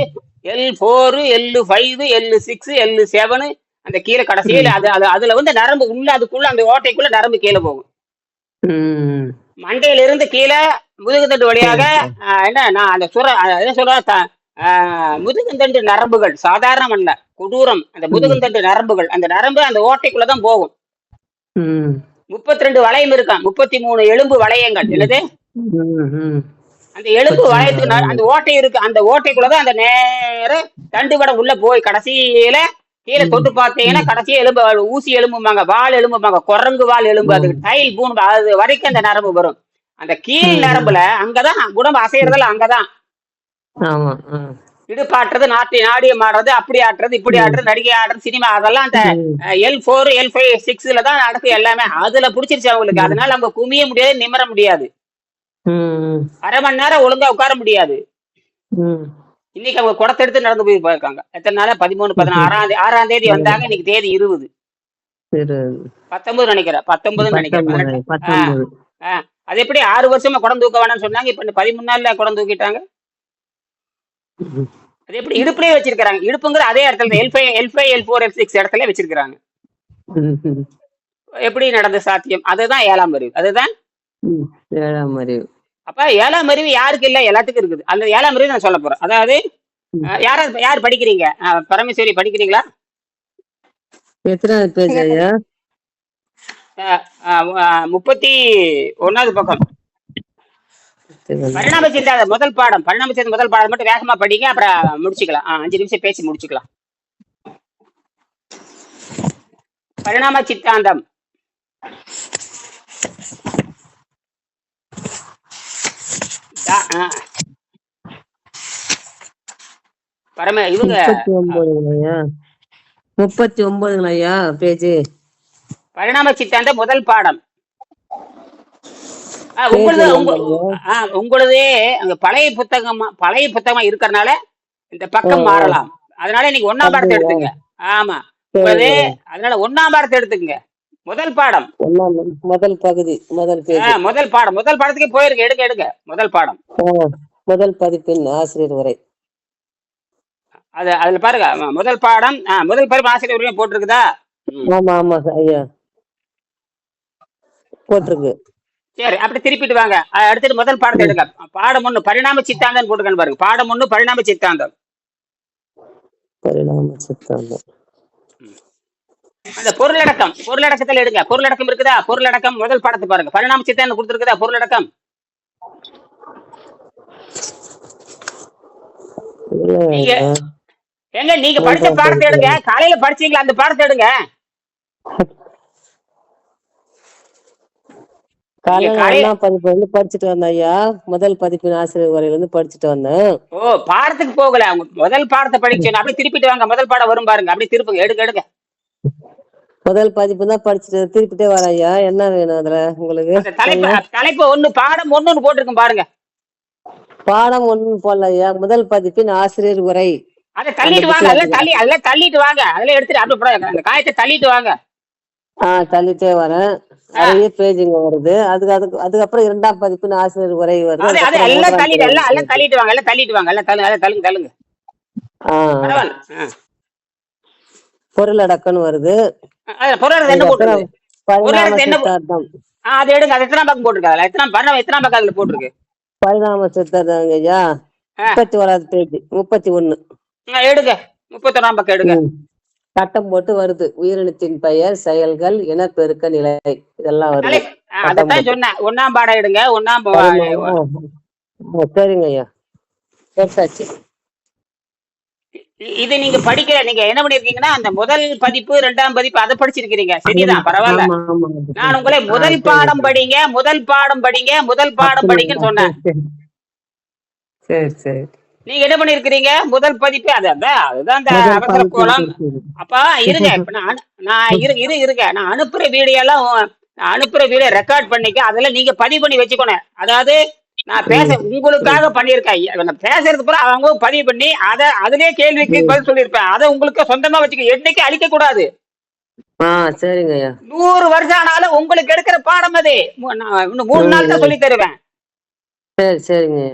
L4, L5, L6, L7 அந்த கீழே கடைசியில அதுல நரம்பு உள்ள, அதுக்குள்ள அந்த ஓட்டைக்குள்ள நரம்பு கீழே போகும். மண்டையில இருந்து கீழே முதுகுத்தண்டு வழியாக என்ன நான் அந்த சொல்ற முதுகுந்தண்டு நரம்புகள் சாதாரணம் அல்ல, கொடூரம். அந்த முதுகுந்தண்டு நரம்புகள், அந்த நரம்பு அந்த ஓட்டைக்குள்ளதான் போகும். 32 வளையம் இருக்கான். 33 எலும்பு வளையங்கள். என்னது? அந்த எலும்பு வளையத்துக்கு அந்த ஓட்டை இருக்கு. அந்த ஓட்டைக்குள்ளதான் அந்த நேர தண்டுவடம் உள்ள போய் கடைசியில கீழே தொட்டு பார்த்தீங்கன்னா கடைசியா எலும்பு ஊசி எலும்புமாங்க, வால் எலும்புமாங்க, குரங்கு வால் எலும்பு, அதுக்கு டைல் பூன் அது வரைக்கும் அந்த நரம்பு வரும். அந்த கீழ் நரம்புல அங்கதான் உடம்பு அசைறதுல அங்கதான் இடுப்பாட்டுறது, நாட்டியம் ஆடுறது, அப்படி ஆட்டுறது, இப்படி ஆடுறது, நடிகை ஆடுறது, சினிமா, அதெல்லாம் அந்த L4, L5, 6ல தான் நடக்குது எல்லாமே. அதுல புடிச்சிருச்சு அவங்களுக்கு. அதனால அவங்க குமிய முடியாது, நிமிர முடியாது. அரை மணி நேரம் ஒழுங்கா உட்கார முடியாது. இன்னைக்கு அவங்க குடத்தை எடுத்து நடந்து போயிருக்காங்க. எத்தனை நாளா? 13, 16, 6ஆம் தேதி வந்தாங்க. இன்னைக்கு தேதி 20, 19 நினைக்கிறேன். 19 நினைக்கிறேன். அது எப்படி 6 வருஷமா குடம் தூக்க வேணாம்னு சொன்னாங்க. இப்ப 13 நாள்ல குடம் தூக்கிட்டாங்க. அது எப்படி இடுப்புலயே வச்சிருக்காங்க? இடுப்புங்கிற அதே இடத்துல L5, L4, L6 இடத்துல வச்சிருக்காங்க. எப்படி நடந்த சாத்தியம்? அதுதான் 7ஆம் அறிவு. அதுதான் 7ஆம் அறிவு. அப்ப 7ஆம் அறிவு யாருக்கு இல்ல? எல்லாத்துக்கும் இருக்குது. அந்த 7ஆம் அறிவு நான் சொல்ல போறேன். அதாவது யார் படிக்கிறீங்க? பரமேஸ்வரி படிக்கிறீங்களா? எத்தனாவது பேஜ் ஐயா? 31வது பக்கம். பரிணாம சித்தாந்தம் முதல் பாடம். பரிணாம சித்தாந்தம் முதல் பாடம் மட்டும் வேகமா படிங்க, அப்புறம் முடிச்சுக்கலாம். 5 நிமிஷம் பேசி முடிச்சுக்கலாம். பரிணாம சித்தாந்தம். இவங்க 39ங்கய்யா. 39ங்கய்யா பேஜ். பரிணாம சித்தாந்த முதல் பாடம். பேஜ் உங்களுது நம்பருங்க. உங்களுதே அங்க பழைய புத்தகமா இருக்கறனால இந்த பக்கம் மாறலாம். அதனால நீங்க 1ஆம் பாடத்தை அப்படியா? எடுத்துங்க. ஆமா, உங்களுதே. சரிங்க. அதனால 1ஆம் பாடத்தை எடுத்துக்கங்க. முதல் பாடம், முதல் பகுதி, முதல் பேஜ். முதல் பாடத்துக்கு போயிருங்க. எடுங்க முதல் பாடம். முதல் பதிப்பின் ஆசிரியர் உரை. அதுல பாருங்க, முதல் பாடம், முதல் பதிப்பு ஆசிரியர் உரையும் போட்டிருக்குதா? ஆமா ஆமா ஐயா, போட்டிருக்கு. சரி, அப்படி திருப்பிட்டு வாங்க. அடுத்துட்டு முதல் பாடத்தை எடுங்க. பாடம் 1 பரிணாம சித்தாந்தம் போட்டுக்கணும் பாருங்க. பாடம் 1 பரிணாம சித்தாந்தம். பரிணாம சித்தாந்தம். அந்த பொருளடக்கத்துல எடுங்க. பொருளடக்கம் இருக்குதா? பொருளடக்கம் முதல் பாடத்தை பாருங்க. பரிணாம சித்தாந்தம் கொடுத்துருக்குதா பொருளடக்கம்? நீங்க படிச்ச பாடத்தை எடுங்க. காலையில படிச்சீங்களா அந்த பாடத்தை எடுங்க. காலையில பதிப்பு வந்து படிச்சுட்டு வந்தேன் ஐயா. முதல் பதிப்பின் ஆசிரியர் வரையில இருந்து படிச்சுட்டு வந்தேன். பாடத்துக்கு போகல, முதல் பாடத்தை படிக்கணும். அப்படி திருப்பிட்டு வாங்க. முதல் பாடம் வரும் பாருங்க, அப்படி திருப்புங்க. எடுங்க. முதல் பதிப்பு தான் படிச்சுட்டு திருப்பிட்டே வரேன் ஐயா. என்ன வேணும் அதுல உங்களுக்கு? தலைப்பு 1 பாடம் 1 போட்டிருக்கும் பாருங்க. பாடம் 1 போடல ஐயா. முதல் பதிப்பின் ஆசிரியர் உரை. அதை தள்ளிட்டு வாங்க. அதெல்லாம் தள்ளிட்டு வாங்க. அதெல்லாம் எடுத்துட்டு அப்படி அந்த காயத்தை தள்ளிட்டு வாங்க. தள்ளிட்டே வரேன். நிறைய பேஜுங்க வருது. அதுக்கப்புறம் 2ஆம் பதிப்பின் ஆசிரியர் உரை வருது. எல்லாம் தள்ளிட்டு வாங்க. தள்ளுங்க. பொருளடக்கம்னு வருது. அது எடுங்க. அது எத்தனாம் பக்கம் போட்டிருக்கு? எத்தனாம் பக்கம் அதுல போட்டிருக்கு? பரிணாம சித்தாந்தம் ஐயா. 31வது பேஜ். 31. எடுங்க. 31ஆம் பக்கம் எடுங்க. சட்டம் போட்டு வருது. உயிரினத்தின் பெயர், செயல்கள், இனப்பெருக்க நிலை, இதெல்லாம் வருது. அதான் சொன்னேன். 1ஆம் பாடம் எடுங்க. சரிங்க ஐயா, எடுத்தாச்சு. இது நீங்க படிக்கிற, நீங்க என்ன பண்ணிருக்கீங்கன்னா அந்த முதல் பதிப்பு 2ஆம் பதிப்பு அதை படிச்சிருக்கீங்க. சரிதான், பரவாயில்ல. நான் உங்களை முதல் பாடம் படிங்கன்னு சொன்னேன். சரி. நீங்க என்ன பண்ணிருக்கீங்க? முதல் பதிப்பு அதுதான் அந்த அவசர கோலம். அப்பா இருங்க. இருங்க. நான் அனுப்புற வீடியோ ரெக்கார்ட் பண்ணிக்க. அதெல்லாம் நீங்க பதிவு பண்ணி வச்சுக்கணும். அதாவது நான் உங்களுக்காக பண்ணிருக்கேன். பேசுறது பூரா அவங்க பதிவு பண்ணி அதுலயே கேள்விக்கு பதில் சொல்லியிருப்பேன். அதை உங்களுக்கு சொந்தமா வச்சுக்க. என்னைக்கு அழிக்க கூடாது. சரிங்க. 100 வருஷம் ஆனாலும் உங்களுக்கு எடுக்கிற பாடம் அது. இன்னும் 3 நாள் தான் சொல்லி தருவேன். சரிங்க.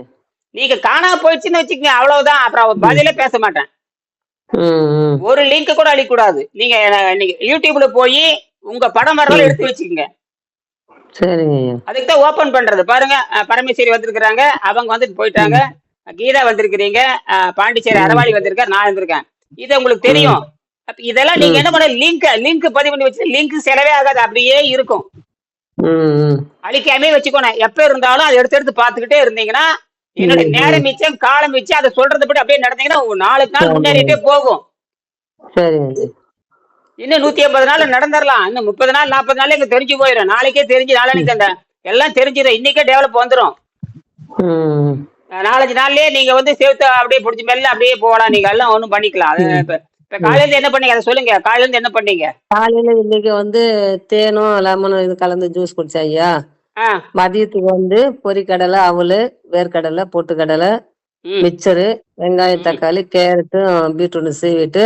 நீங்க காணாம போயிடுச்சுன்னு வச்சுக்கோங்க, அவ்வளவுதான். அப்புறம் பதிலே பேச மாட்டேன். ஒரு லிங்க் கூட அழிக்க கூடாது. நீங்க யூடியூப்ல போய் உங்க படம் வரலாம் எடுத்து வச்சுக்கோங்க. அதுக்கு தான் ஓபன் பண்றது. பாருங்க, பரமேஸ்வரி வந்திருக்கிறாங்க, அவங்க வந்துட்டு போயிட்டாங்க. கீதா வந்திருக்கிறீங்க, பாண்டிச்சேரி அரவாளி வந்திருக்காரு, நான் வந்திருக்கேன். இது உங்களுக்கு தெரியும். இதெல்லாம் நீங்க என்ன பண்ண, லிங்க் பதிவு பண்ணி வச்சு, லிங்க் செலவே ஆகாது, அப்படியே இருக்கும். அழிக்காமே வச்சுக்கோணும். எப்ப இருந்தாலும் அதை எடுத்து பாத்துக்கிட்டே இருந்தீங்கன்னா என்னுடைய நேரம் மிச்சம், காலம் மிச்சம். அதை சொல்றது படி அப்படியே நடந்தீங்கன்னா 4 நாள் முன்னேறிட்டே போகும். இன்னும் 180 நாள் நடந்துடலாம். இன்னும் 30 நாள் 40 நாள் எங்க தெரிஞ்சு போயிடும். நாளைக்கே தெரிஞ்சு நாளைக்கு எல்லாம் தெரிஞ்சிடும். இன்னைக்கே டெவலப் வந்துடும். 4-5 நாள்லயே நீங்க சேர்த்து அப்படியே பிடிச்சி மெல்ல அப்படியே போகலாம். நீங்க எல்லாம் ஒண்ணும் பண்ணிக்கலாம். இப்ப காலையில என்ன பண்ணீங்க அதை சொல்லுங்க. காலையில இருந்து என்ன பண்ணீங்க? காலையில இன்னைக்கு தேனும் லெமனும் இது கலந்து ஜூஸ் குடிச்சேன் ஐயா. மதியத்துக்கு பொரிக்கடலை, அவல், வேர்க்கடலை, பொட்டுக்கடலை, மிக்சரு, வெங்காயம், தக்காளி, கேரட்டும் பீட்ரூட் சீவிட்டு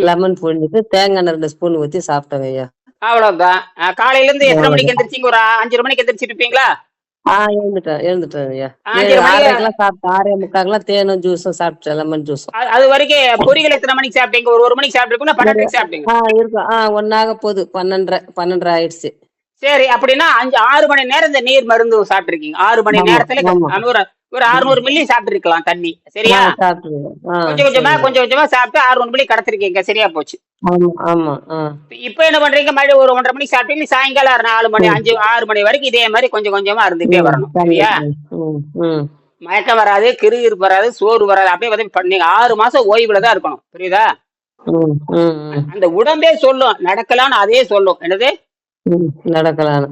லெமன் புழிஞ்சிட்டு தேங்காய் 2 ஸ்பூன் ஊத்தி சாப்பிட்டேங்க ஐயா. அவ்வளவுதான். காலையில இருந்து எத்தனை மணிக்கு எந்திரிச்சிங்க? ஒரு 5:30 மணிக்கு எந்திரிச்சிருப்பீங்களா? எழுந்துட்டேன் ஐயா. 6:30 சாப்பிட்டேன். 6:45 தேனும் ஜூஸும் சாப்பிட்டேன், லெமன் ஜூஸும். அது வரைக்கும் பொரியல் எத்தனை மணிக்கு சாப்பிட்டீங்க? ஒரு 1 மணிக்கு சாப்பிட்டுருப்பீங்க, 12 மணிக்கு சாப்பிட்டீங்க? இருக்கும். ஒன்னாக போகுது. 12:30 ஆயிடுச்சு. சரி, அப்படின்னா 6 மணி நேரம் இந்த நீர் மருந்து சாப்பிட்டுருக்கீங்க. 6 மணி நேரத்துல ஒரு 600 மில்லி சாப்பிட்டு இருக்கலாம் தண்ணி. சரியா? கொஞ்சம் கொஞ்சமா சாப்பிட்டு 600 மில்லி கடத்திருக்கீங்க. சரியா போச்சு. இப்ப என்ன பண்றீங்க? மறுபடியும் ஒரு 1:30 மணிக்கு சாப்பிட்டீங்க. சாயங்காலம் 4 மணி 6 மணி வரைக்கும் இதே மாதிரி கொஞ்சம் கொஞ்சமா இருந்துட்டே வரணும். சரியா? மயக்கம் வராது, கிருகிருப்பு வராது, சோறு வராது. அப்படியே நீங்க 6 மாசம் ஓய்வுலதான் இருக்கணும். புரியுதா? அந்த உடம்பே சொல்லும் நடக்கலான்னு. அதே சொல்லும். என்னது நடக்கலாம்?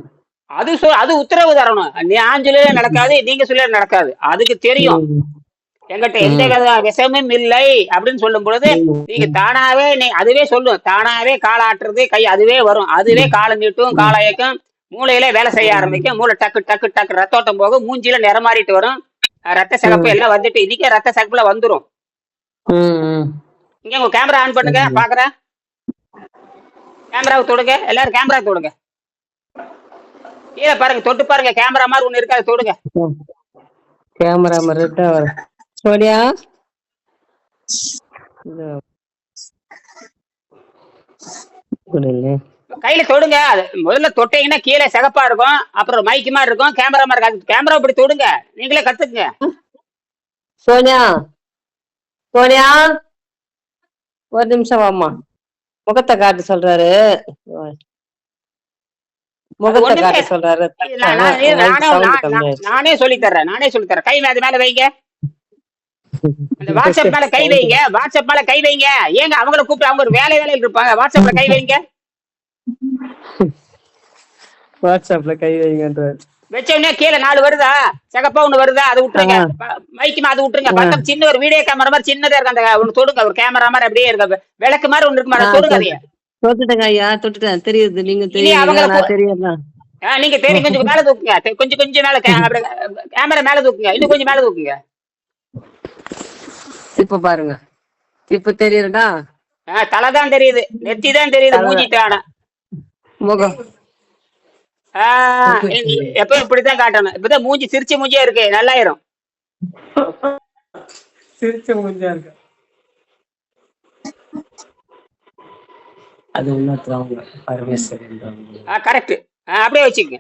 அது உத்தரவு தரணும். நீ ஆஞ்சலே நடக்காது, நீங்க சொல்ல நடக்காது. அதுக்கு தெரியும். எங்கிட்ட எந்த வித விஷமும் இல்லை அப்படின்னு சொல்லும் பொழுது நீங்க தானாவே அதுவே சொல்லும், தானாவே காலை ஆட்டுறது கை அதுவே வரும், அதுவே காலை நீட்டும், காலையக்கும், மூளையில வேலை செய்ய ஆரம்பிக்கும், மூளை டக்கு டக்கு டக்கு ரத்தோட்டம் போகும், மூஞ்சில நிறமாறிட்டு வரும், ரத்த சிகப்பு எல்லாம் வந்துட்டு இன்னைக்கே ரத்த சிகப்புல வந்துரும். இங்க உங்க கேமரா ஆன் பண்ணுங்க பாக்குறேன். கேமராவை தொடுங்க, எல்லாரும் கேமரா தொடுங்க. கீழே பாருங்க, தொட்டு பாருங்க, கேமரா மாதிரி ஒண்ணு இருக்கு, அதை தொடுங்க. கேமரா மாதிரி சோனியா கையில தொடுங்க. முதல்ல தொட்டீங்கன்னா கீழே சிகப்பா இருக்கும், அப்புறம் மைக்கு மாதிரி இருக்கும், கேமரா மாதிரி இருக்கு. கேமரா இப்படி தொடுங்க, நீங்களே கத்துக்குங்க. சோனியா சோனியா ஒரு நிமிஷம் வாமா, முகத்தை காட்டு சொல்றாரு, முகத்தை காட்ட சொல்றாரு. நானே சொல்லி தர்றேன். கை மேல வைங்க, அந்த வாட்ஸ்அப் மேல கை வைங்க, வாட்ஸ்அப் மேல கை வைங்க. ஏங்க அவங்கள கூப்பிட்டு அவங்க ஒரு வேலையில இருப்பாங்க, வாட்ஸ்அப்ல கை வைங்க. வாட்ஸ்அப்ல கை வைங்கன்றாரு. வச்சோடனே கீழே 4 வருதா, சிகப்பா ஒண்ணு வருதா, அது விட்டுருங்க. மைக்கு அது விட்டுருங்க. பக்கம் சின்ன ஒரு வீடியோ கேமரா மாதிரி சின்னதா இருக்கு, அந்த ஒண்ணு தொடுங்க. ஒரு கேமரா மாதிரி அப்படியே இருக்கு, விளக்கு மாதிரி ஒண்ணு இருக்கு மேடம், தொடுங்க. அதைய தொட்டுட்டேங்க ஐயா, தொட்டுட்டேன். தெரியுது, நீங்க தெரியும், நீங்க தெரியும். கொஞ்சம் மேல தூக்குங்க, கொஞ்சம் மேல கேமரா மேல தூக்குங்க, இன்னும் கொஞ்சம் மேல தூக்குங்க. இப்ப பாருங்க, இப்ப தெரியுதுடா. தலைதான் தெரியுது, நெத்தி தான் தெரியுது, மூஞ்சிட்டான முகம் எப்ப இப்படித்தான் காட்டணும். இப்பதான் மூஞ்சி சிரிச்ச மூஞ்சியா இருக்கு, நல்லாயிரும். சிரிச்ச மூஞ்சியா இருக்கு, அது கரெக்ட். அப்படியே வச்சுக்கோங்க.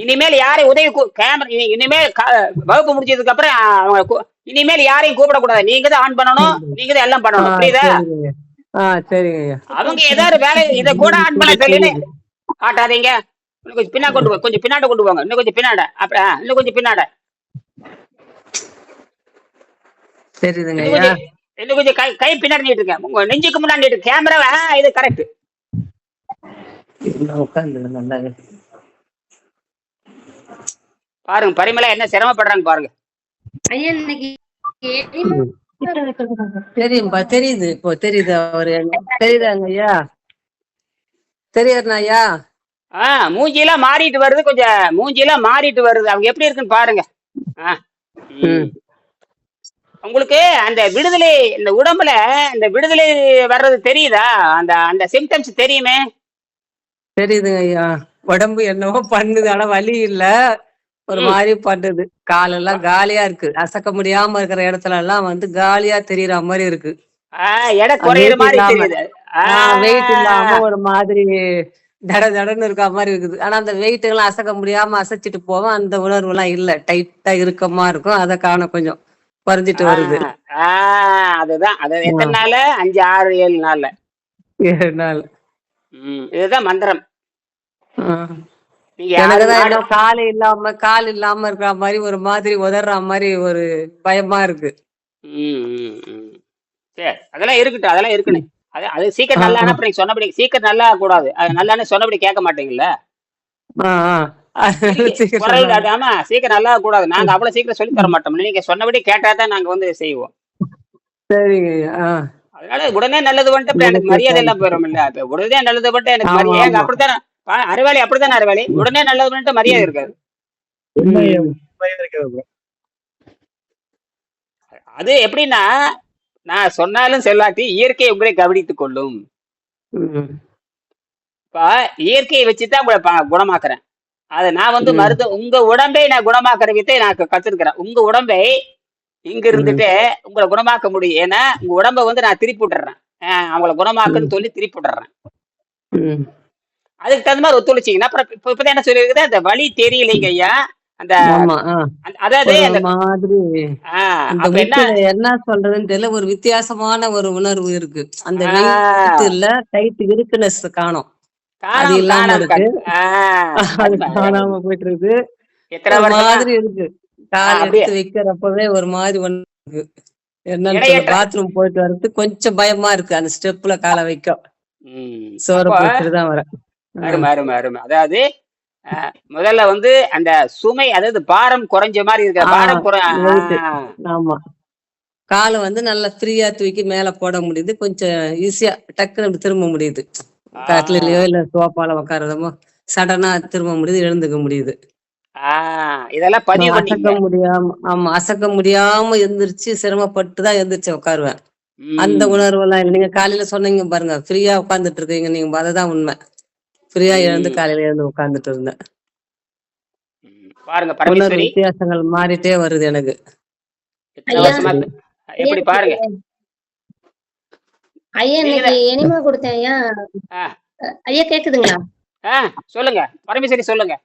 இனிமேல் யாரையும் உதவி கேமரா இனிமேல் வகுப்பு முடிச்சதுக்கு அப்புறம் அவங்க இனிமேல் யாரையும் கூப்பிடக்கூடாது, நீங்க தான் ஆன் பண்ணணும், நீங்க தான் எல்லாம் பண்ணணும், புரியுதா? சரிங்க. அவங்க ஏதாவது வேலை இதை கூட ஆன் பண்ண சொல்லி காட்டாதீங்க. கொஞ்சம் பின்னா கொண்டு போங்க, கொஞ்சம் பின்னாடி கொண்டு போங்க, இன்னும் கொஞ்சம் பின்னாட, அப்ப இன்னும் கொஞ்சம் பின்னாட, இன்னும் கொஞ்சம் கை பின்னாடி நீட்டுங்க, உங்க நெஞ்சுக்கு முன்னாடி நீட்டு கேமரா. இது கரெக்ட். பாருங்க பரிமளா என்ன சிரமப்படுறாங்க பாருங்க. தெரியும்பா, தெரியுது, இப்போ தெரியுது. அவரு தெரியுதாங்க ஐயா, தெரியுதுண்ணா ஐயா. மூஞ்சியெல்லாம் மாறிட்டு வருது, கொஞ்சம் மூஞ்சியெல்லாம் மாறிட்டு வருது. அவங்க எப்படி இருக்குன்னு பாருங்க. உங்களுக்கு அந்த விடுதலை, இந்த உடம்புல இந்த விடுதலை வர்றது தெரியுதா? அந்த அந்த சிம்டம்ஸ் தெரியுமே. தெரியுதுங்க ஐயா. உடம்பு என்னவோ பண்ணுது, ஆனா வலி இல்ல, ஒரு மாதிரி பண்ணுது. காலெல்லாம் காலியா இருக்கு, அசைக்க முடியாம இருக்கிற இடத்துல எல்லாம் வந்து காலியா தெரியற மாதிரி இருக்கு. எடை குறையிற மாதிரி தெரியுது. வெயிட் இல்லாம ஒரு மாதிரி தட தடன்னு இருக்க மாதிரி இருக்குது. ஆனா அந்த வெயிட் எல்லாம் அசைக்க முடியாம அசைச்சிட்டு போவோம், அந்த உணர்வு எல்லாம் இல்ல, டைட்டா இறுக்கமா இருக்கும். அதை காண கொஞ்சம் குறைஞ்சிட்டு வருது. அதுதான். அது எத்தனை நாள்? 5, 6, 7 நாள்ல. 7 நாள். இதுதான் மந்திரம். கால் இல்லாம இருக்கிற மாதிரி ஒரு மாதிரி உதற மாதிரி ஒரு பயமா இருக்கு. சரி, அதெல்லாம் இருக்கட்டும், அதெல்லாம் இருக்கணும். அது சீக்கிரம் நல்லா அப்புறம் சொன்னபடி சீக்கிரம் நல்லா கூடாது. அது நல்லான்னு சொன்னபடி கேட்க மாட்டீங்கல்ல. ஆமா, சீக்கிரம் நல்லா கூடாது. நாங்க அவ்வளவு சீக்கிரம் சொல்லி தர மாட்டோம், நீங்க சொன்னபடி கேட்டாதான் நாங்க வந்து செய்வோம். சரிங்க. அதனால உடனே நல்லது வந்துட்டு எனக்கு மரியாதை எல்லாம் போயிடும் இல்ல. உடனே நல்லது பண்ணிட்டு எனக்கு மரியாதை அப்படித்தானே. அறிவாளி அப்படித்தானே, அறிவாளி உடனே நல்லது பண்ணிட்டு மரியாதை இருக்காது. அது எப்படின்னா, நான் சொன்னாலும் சொல்லாட்டி இயற்கை உங்களை கவனித்துக் கொள்ளும். இப்ப இயற்கையை வச்சுதான் உங்களை குணமாக்குறேன். அத நான் வந்து உங்க உடம்பை நான் குணமாக்குற வித்தை நான் கத்துருக்கிறேன். உங்க உடம்பை இங்க இருந்துட்டு உங்களை குணமாக்க முடியும். ஏன்னா உங்க உடம்ப வந்து நான் திருப்பி விட்டுறேன், அவங்களை குணமாக்குன்னு சொல்லி திருப்பி விட்டுறேன். அதுக்கு தகுந்த மாதிரி ஒத்துழைச்சிங்கன்னா அப்புறம் இப்பதான் என்ன சொல்லிருக்குது, அந்த வலி தெரியலைங்க ஐயா. அந்த அதாவது என்ன சொல்றதுன்னு தெரியல, ஒரு வித்தியாசமான ஒரு உணர்வு இருக்கு. அந்த வெயிட் இல்ல, டைட் இருக்குனஸ் காணோம், அது இல்லாம இருக்கு, அது காணாம போயிட்டு இருக்கு. மாதிரி இருக்கு, கால் எடுத்து வைக்கிறப்பவே ஒரு மாதிரி ஒண்ணு இருக்கு. என்னன்னு பாத்ரூம் போயிட்டு வர்றது கொஞ்சம் பயமா இருக்கு, அந்த ஸ்டெப்ல காலை வைக்க சோற போட்டுதான் வர. அதாவது முதல்ல வந்து அந்த சுமை, அதாவது பாரம் குறைஞ்ச மாதிரி இருக்க, பாரம் ஆமா காலை வந்து நல்லா ஃப்ரீயா தூக்கி மேல போட முடியுது, கொஞ்சம் ஈஸியா டக்குன்னு அப்படி திரும்ப முடியுது. கட்டிலையோ இல்ல சோஃபால உட்காரதமோ சடனா திரும்ப முடியுது, எழுந்துக்க முடியுது. இதெல்லாம் பதிவு அசைக்க பண்ணீங்க. முடியாம, ஆமா, அசைக்க முடியாம எந்திரிச்சு சிரமப்பட்டு தான் எந்திரிச்சு உட்காருவேன். அந்த உணர்வெல்லாம் இல்லை. நீங்க காலையில சொன்னீங்க பாருங்க, ஃப்ரீயா உட்கார்ந்துட்டு இருக்கீங்க நீங்க, அதுதான் உண்மை. ஃப்ரீயா எழுந்து காலையில எழுந்து உட்கார்ந்துட்டு இருந்தேன். பாருங்க உணர்வு பரமேஸ்வரி, வித்தியாசங்கள் மாறிட்டே வருது எனக்கு. எத்தனை வருஷமா எப்படி பாருங்க. ஐயா இன்னைக்கு எனிமா கொடுத்தேன் ஐயா. ஐயா கேக்குதுங்களா? சொல்லுங்க பரமேஸ்வரி, சொல்லுங்க.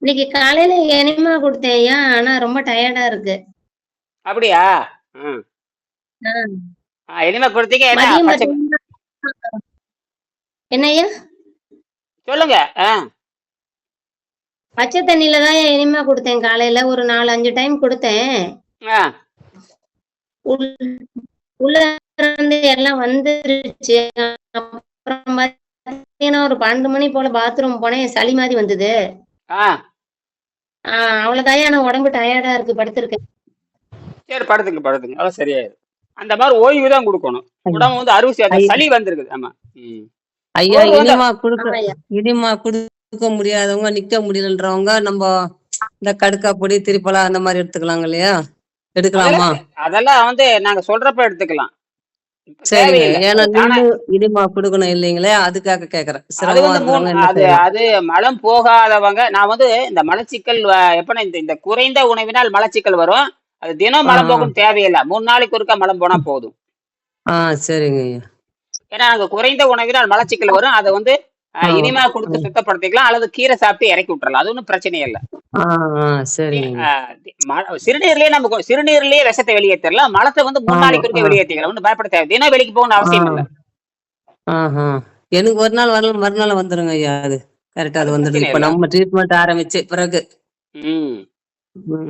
இன்னைக்கு காலையில எனிமா கொடுத்தேன் ஐயா, ஆனா ரொம்ப டயர்டா இருக்கு. அப்படியா? எனிமா கொடுத்தீங்க? என்ன ஐயா சொல்லுங்க. பச்சை தண்ணியில தான் எனிமா கொடுத்தேன் காலையில, ஒரு 4-5 டைம் கொடுத்தேன். உள்ள இருந்து எல்லாம் வந்துருச்சு. அப்புறம் பாத்தீங்கன்னா ஒரு 12 மணி போல பாத்ரூம் போனேன், சளி மாதிரி வந்தது. அவ்வளவுதான், ஆனா உடம்பு டயர்டா இருக்கு, படுத்திருக்கேன். சரி படுத்துங்க படுத்துங்க, அவ்வளவு சரியாயிடும். அந்த மாதிரி ஓய்வு தான் கொடுக்கணும். உடம்பு வந்து அறுவை சளி வந்திருக்குது. ஆமா ஐயா, இனிமா கொடுக்க முடியாதவங்க, நிக்க முடியலன்றவங்க நம்ம இந்த கடுக்கா பொடி திரிப்பலா அந்த மாதிரி எடுத்துக்கலாங்க இல்லையா? எடுக்கலாமா? அதெல்லாம் வந்து நாங்க சொல்றப்ப எடுத்துக்கலாம். சரி, ஏன்னா இனிமா கொடுக்கணும் இல்லைங்களே, அதுக்காக கேக்குறேன். அது மலம் போகாதவங்க, நான் வந்து இந்த மலச்சிக்கல் எப்ப இந்த குறைந்த உணவினால் மலச்சிக்கல் வரும், அது தினம் மலம் போகணும் தேவையில்லை, 3 நாளைக்கு ஒருக்கா மலம் போனா போதும். சரிங்க. ஏன்னா அங்க குறைந்த உணவினால் மலச்சிக்கல் வரும், அதை வந்து இனிமா கொடுத்து சுத்தப்படுத்திக்கலாம், அல்லது கீரை சாப்பிட்டு இறக்கி விட்டுறலாம், அது ஒன்றும் பிரச்சனை இல்லை. சிறுநீர்லயே நம்ம சிறுநீர்லயே விஷத்தை வெளியேற்றலாம், மலத்தை வந்து 3 நாளைக்கு ஒருக்கா வெளியேற்றிக்கலாம், ஒன்றும் பயப்பட தேவை, தினம் வெளிக்கு போகணும்னு அவசியம் இல்லை. எனக்கு ஒரு நாள் வரலாம், மறுநாள் வந்துருங்க ஐயா, அது கரெக்டா அது வந்துடும். இப்ப நம்ம ட்ரீட்மெண்ட் ஆரம்பிச்சு பிறகு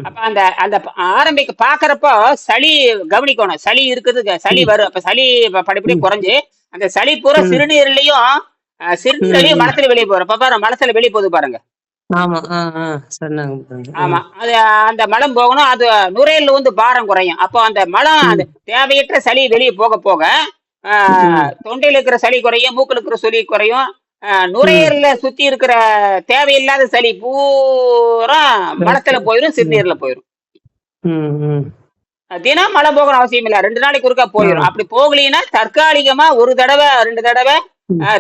அப்ப அந்த ஆரம்பிக்க பாக்குறப்போ சளி கவனிக்கணும், சளி இருக்குது, சளி வரும், அப்ப சளி படிப்படியே குறைஞ்சு அந்த சளி பூரா சிறுநீர்லயும் மலத்துல வெளியே போறோம். பாரு மலத்துல வெளியே போகுது பாருங்க. ஆமா, அது அந்த மலம் போகணும், அது நுரையீரல் வந்து பாரம் குறையும். அப்போ அந்த மலம், அந்த தேவையற்ற சளி வெளியே போக போக தொண்டையில இருக்கிற சளி குறையும், மூக்குல இருக்கிற சளி குறையும், நுரையீரல சுத்தி இருக்கிற தேவையில்லாத சளி பூரா மலத்துல போயிரும், சிறுநீர்ல போயிரும். தினம் மழை போகணும் அவசியம் இல்ல, 2 நாளைக்கு ஒருக்கா போயிடும். அப்படி போகலீங்கன்னா தற்காலிகமா 1 தடவை 2 தடவை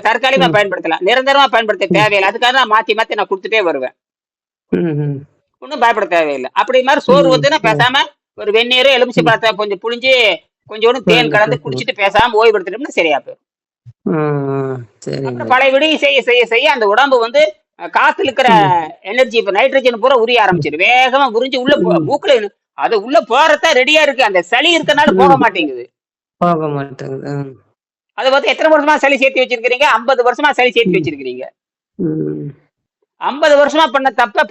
தற்காலிகமா பயன்படுத்தலாம், நிரந்தரமா பயன்படுத்த தேவையில்லை. அதுக்காக நான் மாத்தி நான் கொடுத்துட்டே வருவேன், ஒன்னும் பயப்பட தேவையில்லை. அப்படி மாதிரி சோறு வந்துன்னா பேசாம ஒரு வெந்நீர் எலுமிச்சை பழத்தை கொஞ்சம் புழிஞ்சு கொஞ்சோண்டு தேன் கலந்து குடிச்சிட்டு பேசாம ஓய்வு எடுத்துட்டோம்னா சரியா போயிடும். பழைய விடி செய்ய செய்ய செய்ய அந்த உடம்பு வந்து காத்துல இருக்கிற எனர்ஜி, இப்ப நைட்ரஜன் பூரா உரிய ஆரம்பிச்சிடும், வேகமா உறிஞ்சு உள்ள மூக்குல அது உள்ள போறதா ரெடியா இருக்கு. அந்த சளி இருக்கனால போக மாட்டேங்குது. அதை பார்த்து எத்தனை வருஷமா சளி சேர்த்து வச்சிருக்கீங்க? 50 வருஷமா சளி சேர்த்து வச்சிருக்கீங்க. 50 வருஷமா பண்ண தப்ப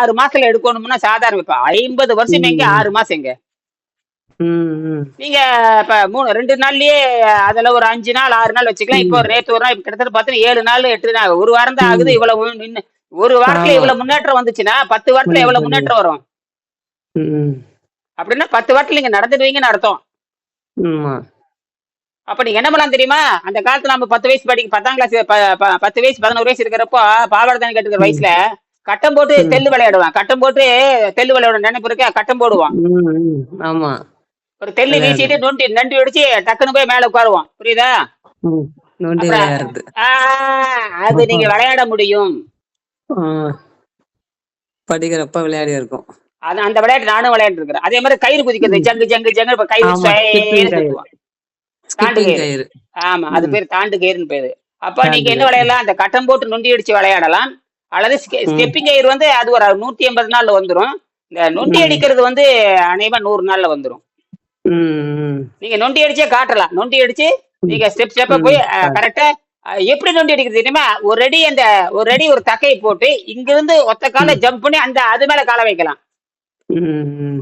6 மாசத்துல எடுக்கணும்னா சாதாரண. இப்ப 50 வருஷம் எங்க, 6 மாசம் எங்க? நீங்க இப்ப 2 நாள்லயே அதுல ஒரு 5 நாள் 6 நாள் வச்சுக்கலாம். இப்போ நேற்று ஒரு நாள் கிட்டத்தட்ட பார்த்தீங்கன்னா 7 நாள் 8 நாள், ஒரு வாரம் தான் ஆகுது. இவ்வளவு ஒரு வாரத்துல இவ்வளவு முன்னேற்றம் வந்துச்சுன்னா 10 வாரத்துல எவ்வளவு முன்னேற்றம் வரும்? அப்படின்னா 10 வாரத்துல நீங்க நடந்துடுவீங்கன்னு அர்த்தம். அப்ப நீங்க என்ன பண்ணலாம் தெரியுமா? அந்த காலத்துல நம்ம 10 வயசு 10ஆம் கிளாஸ் 10 வயசு 11 வயசு இருக்கிறப்போ பாவாடை தானே கட்டுக்கிற வயசுல கட்டம் போட்டு தெல்லு விளையாடுவான். கட்டம் போட்டு தெல்லு விளையாட நினைப்பு இருக்க, கட்டம் போடுவான். ஒரு தெல்லு வீசிட்டு நண்டு அடிச்சு டக்குன்னு போய் மேல உட்காருவான். புரியுதா? அது நீங்க விளையாட முடியும், படிக்கிறப்ப விளையாடி இருக்கும். அந்த விளையாட்டு நானும் விளையாண்டு இருக்கிறேன். அதே மாதிரி கயிறு குதிக்கிறது, ஜங்கு ஜங்கு ஜங்கு கயிறு தாண்டு கயிறு. ஆமா, அது பேர் தாண்டு கயிறுன்னு பேரு. அப்ப நீங்க என்ன விளையாடலாம்? அந்த கட்டம் போட்டு நொண்டி அடிச்சு விளையாடலாம், அல்லது ஸ்டெப்பிங் கயிறு வந்து அது ஒரு 180 நாள்ல வந்துடும். இந்த நொண்டி அடிக்கிறது வந்து அநேகமா 100 நாள்ல வந்துடும். நீங்க நொண்டி அடிச்சே காட்டலாம். நொண்டி அடிச்சு நீங்க ஸ்டெப்பா போய் கரெக்டா எப்படி நொண்டி அடிக்கிறது தெரியுமா? ஒரு அடி ஒரு தக்கையை போட்டு இங்க இருந்து ஒத்த கால ஜம்ப் பண்ணி அது மேல கால வைக்கலாம்.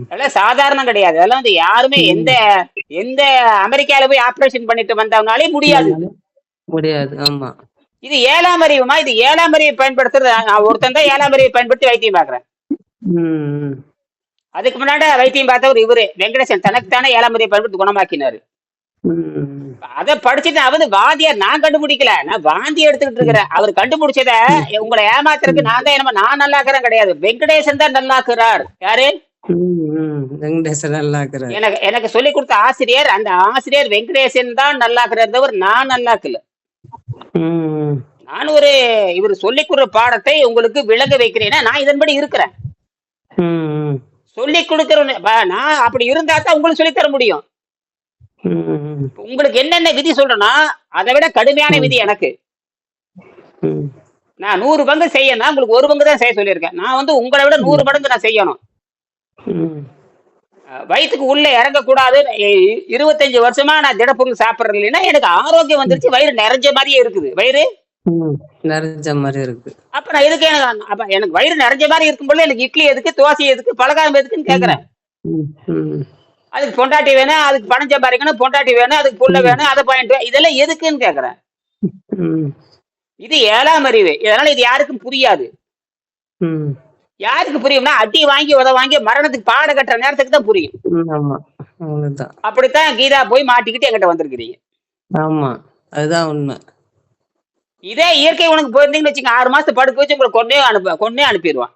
அதெல்லாம் சாதாரணம் கிடையாது. அதெல்லாம் வந்து யாருமே எந்த அமெரிக்கால போய் ஆபரேஷன் பண்ணிட்டு வந்தவனாலே முடியாது. ஆமா, இது 7ஆம் அறிவுமா? இது 7ஆம் அறிவை பயன்படுத்துறது. நான் ஒருத்தன் தான் 7ஆம் அறிவை பயன்படுத்தி வைத்தியம் பாக்குறேன். அதுக்கு முன்னாடி வைத்தியம் பார்த்தவர் இவரு வெங்கடேசன் தனக்குத்தானே 7ஆம் முறையை பயன்படுத்தி குணமாக்கினாரு. அத படிச்சுட்டு அவரு வாந்தியார், நான் கண்டுபிடிக்கல, நான் வாந்தி எடுத்துக்கிட்டு இருக்கிறேன். அவர் கண்டுபிடிச்சத உங்களை ஏமாத்துறதுக்கு நான் தான், என்னமா நான் நல்லாக்குறேன் கிடையாது, வெங்கடேசன் தான் நல்லாக்குறார். யாரு? வெங்கடேசன் நல்லாக்குறார். எனக்கு சொல்லி கொடுத்த ஆசிரியர், அந்த ஆசிரியர் வெங்கடேசன் தான் நல்லாக்குறவர், நான் நல்லாக்கல. நான் ஒரு இவர் சொல்லி கொடுற பாடத்தை உங்களுக்கு விளங்க வைக்கிறேன்னா நான் இதன்படி இருக்கிறேன். சொல்லி கொடுக்கிற நான் அப்படி இருந்தா தான் உங்களுக்கு சொல்லி தர முடியும். உங்களுக்கு என்னென்ன விதி சொல்றேன்னா அதை விட கடுமையான விதி எனக்கு. நான் 100 பங்கு செய்யணும், உங்களுக்கு 1 பங்கு தான் செய்ய சொல்லியிருக்கேன். நான் வந்து உங்களை விட 100 மடங்கு நான் செய்யணும். வயிற்றுக்கு உள்ள இறங்க கூடாது. 25 வருஷமா நான் திடப்பொருள் சாப்பிடுறது இல்லைன்னா எனக்கு ஆரோக்கியம் வந்துருச்சு, வயிறு நிறைஞ்ச மாதிரியே இருக்குது. வயிறு நிறைஞ்ச மாதிரி இருக்கு. அப்ப நான் எதுக்கு எனக்கு வயிறு நிறைஞ்ச மாதிரி இருக்கும்போது எனக்கு இட்லி எதுக்கு, தோசை எதுக்கு, பலகாரம் எதுக்குன்னு கேக்குறேன். அதுக்கு பொண்டாட்டி வேணும், அதுக்கு பணம் சம்பாதிக்கணும், பொண்டாட்டி வேணும், அதுக்கு புள்ள வேணும், அதை பாயிண்ட், இதெல்லாம் எதுக்குன்னு கேக்குறேன். இது 7ஆம் அறிவு. இதனால இது யாருக்கும் புரியாது. யாருக்கு புரியும்னா அடி வாங்கி உத வாங்கி மரணத்துக்கு பாட கட்டுற நேரத்துக்கு தான் புரியும். அப்படித்தான் கீதா போய் மாட்டிக்கிட்டு என்கிட்ட வந்திருக்கிறீங்க. ஆமா, அதுதான் உண்மை. இதே இயற்கை உனக்கு போயிருந்தீங்கன்னு வச்சுங்க, 6 மாசத்து படுக்க வச்சு உங்களை கொன்னே அனுப்பிடுவான்.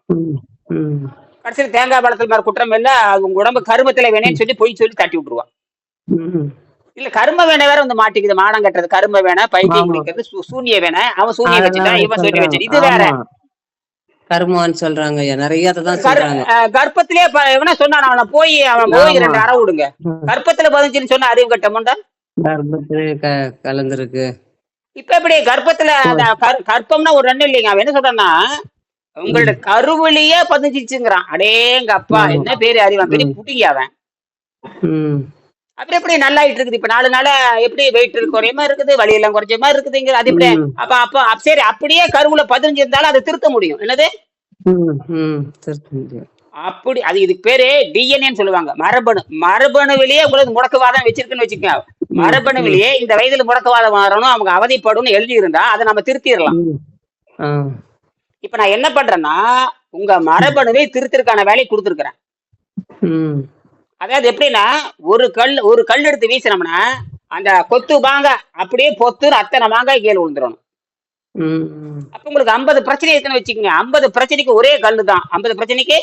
கடைசியில் தேங்காய் பழத்தில் மாதிரி குற்றம் இல்ல, உங்க உடம்பு கருமத்துல வேணேன்னு சொல்லி பொய் சொல்லி தட்டி விட்டுருவான். இல்ல கரும வேண வேற வந்து மாட்டிக்குது, மானம் கட்டுறது கரும வேண, பைத்தியம் முடிக்கிறது சூனிய வேண, அவன் சூனிய வச்சுட்டான், இவன் சூனிய வச்சு, இது வேற கருமான்னு சொல்றாங்க. நிறைய சொல்றாங்க. கர்ப்பத்திலே எவனா சொன்னான், அவனை போய் அவன் போய் 2 அறை விடுங்க. கர்ப்பத்துல பதிஞ்சுன்னு சொன்ன அறிவு கட்ட முண்டா கலந்துருக்கு. இப்ப எப்படி கர்ப்பத்துல கர்ப்பம்னா ஒரு 2 இல்லைங்க. அவன் என்ன சொல்றான்னா உங்களோட கருவிலேயே பதிஞ்சிச்சுங்கிறான். அடேங்க அப்பா, என்ன பேரு அறிவான், பெரிய புட்டிங்க அவன். அப்படி எப்படி நல்லாயிட்டு இருக்குது. இப்ப 4 நாளா எப்படி வெயிட் குறையமா இருக்குது, வலியெல்லாம் குறைஞ்ச மாதிரி இருக்குதுங்க. அது எப்படி அப்ப சரி, அப்படியே கருவுல பதிஞ்சிருந்தாலும் அதை திருத்த முடியும். என்னது அப்படி, அது இதுக்கு பேரு டிஎன்ஏன்னு சொல்லுவாங்க. மரபணுவிலேயே உங்களுக்கு முடக்குவாதம் வச்சிருக்குன்னு வச்சுக்கோங்க. மரபணுவிலேயே இந்த வயதுல முடக்குவாதம் வரணும், அவங்க அவதிப்படும் எழுதி இருந்தா அதை நம்ம திருத்திடலாம். இப்ப நான் என்ன பண்றேன்னா உங்க மரபணுவை திருத்திற்கான வேலையை கொடுத்துருக்கிறேன். அதாவது எப்படின்னா ஒரு கல் எடுத்து வீசினோம்னா அந்த கொத்து மாங்காய் அப்படியே பொத்து அத்தனை மாங்காய் கீழே விழுந்துடணும். அப்ப உங்களுக்கு 50 பிரச்சனை இருக்குன்னு வச்சுக்கோங்க. 50 பிரச்சனைக்கு ஒரே கல்லு தான். 50 பிரச்சனைக்கு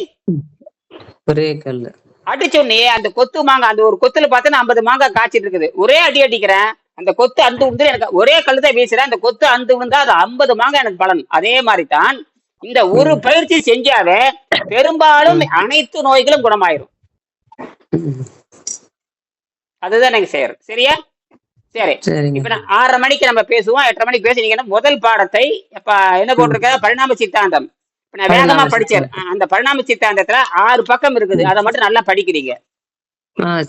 ஒரே கல்லு அடிச்சோடனே அந்த கொத்து மாங்காய், அந்த ஒரு கொத்துல பார்த்தா 50 மாங்காய் காய்ச்சிட்டு இருக்குது. ஒரே அடி அடிக்கிறேன், அந்த கொத்து அந்து விழுந்து, எனக்கு ஒரே கல்லு தான் வீசுறேன், அந்த கொத்து அந்து விழுந்தா அது 50 மாங்காய் எனக்கு பலன். அதே மாதிரிதான் இந்த ஒரு பயிற்சி செஞ்சாவே பெரும்பாலும் அனைத்து நோய்களும் குணமாயிரும். அதுதான் நீங்க செய்யறது. சரியா? சரி, இப்ப நான் 6:30 மணிக்கு நம்ம பேசுவோம். 8:30 மணிக்கு பேசுனீங்கன்னா முதல் பாடத்தை இப்ப என்ன போட்டிருக்க, பரிணாம சித்தாந்தம். இப்ப நான் வேகமா படிச்சேன். அந்த பரிணாம சித்தாந்தத்துல 6 பக்கம் இருக்குது, அதை மட்டும் நல்லா படிக்கிறீங்க.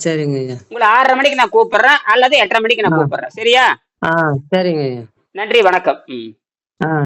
சரிங்க. உங்களை 6:30 மணிக்கு நான் கூப்பிடுறேன், அல்லது 8:30 மணிக்கு நான் கூப்பிடுறேன். சரியா? சரிங்க. நன்றி, வணக்கம்.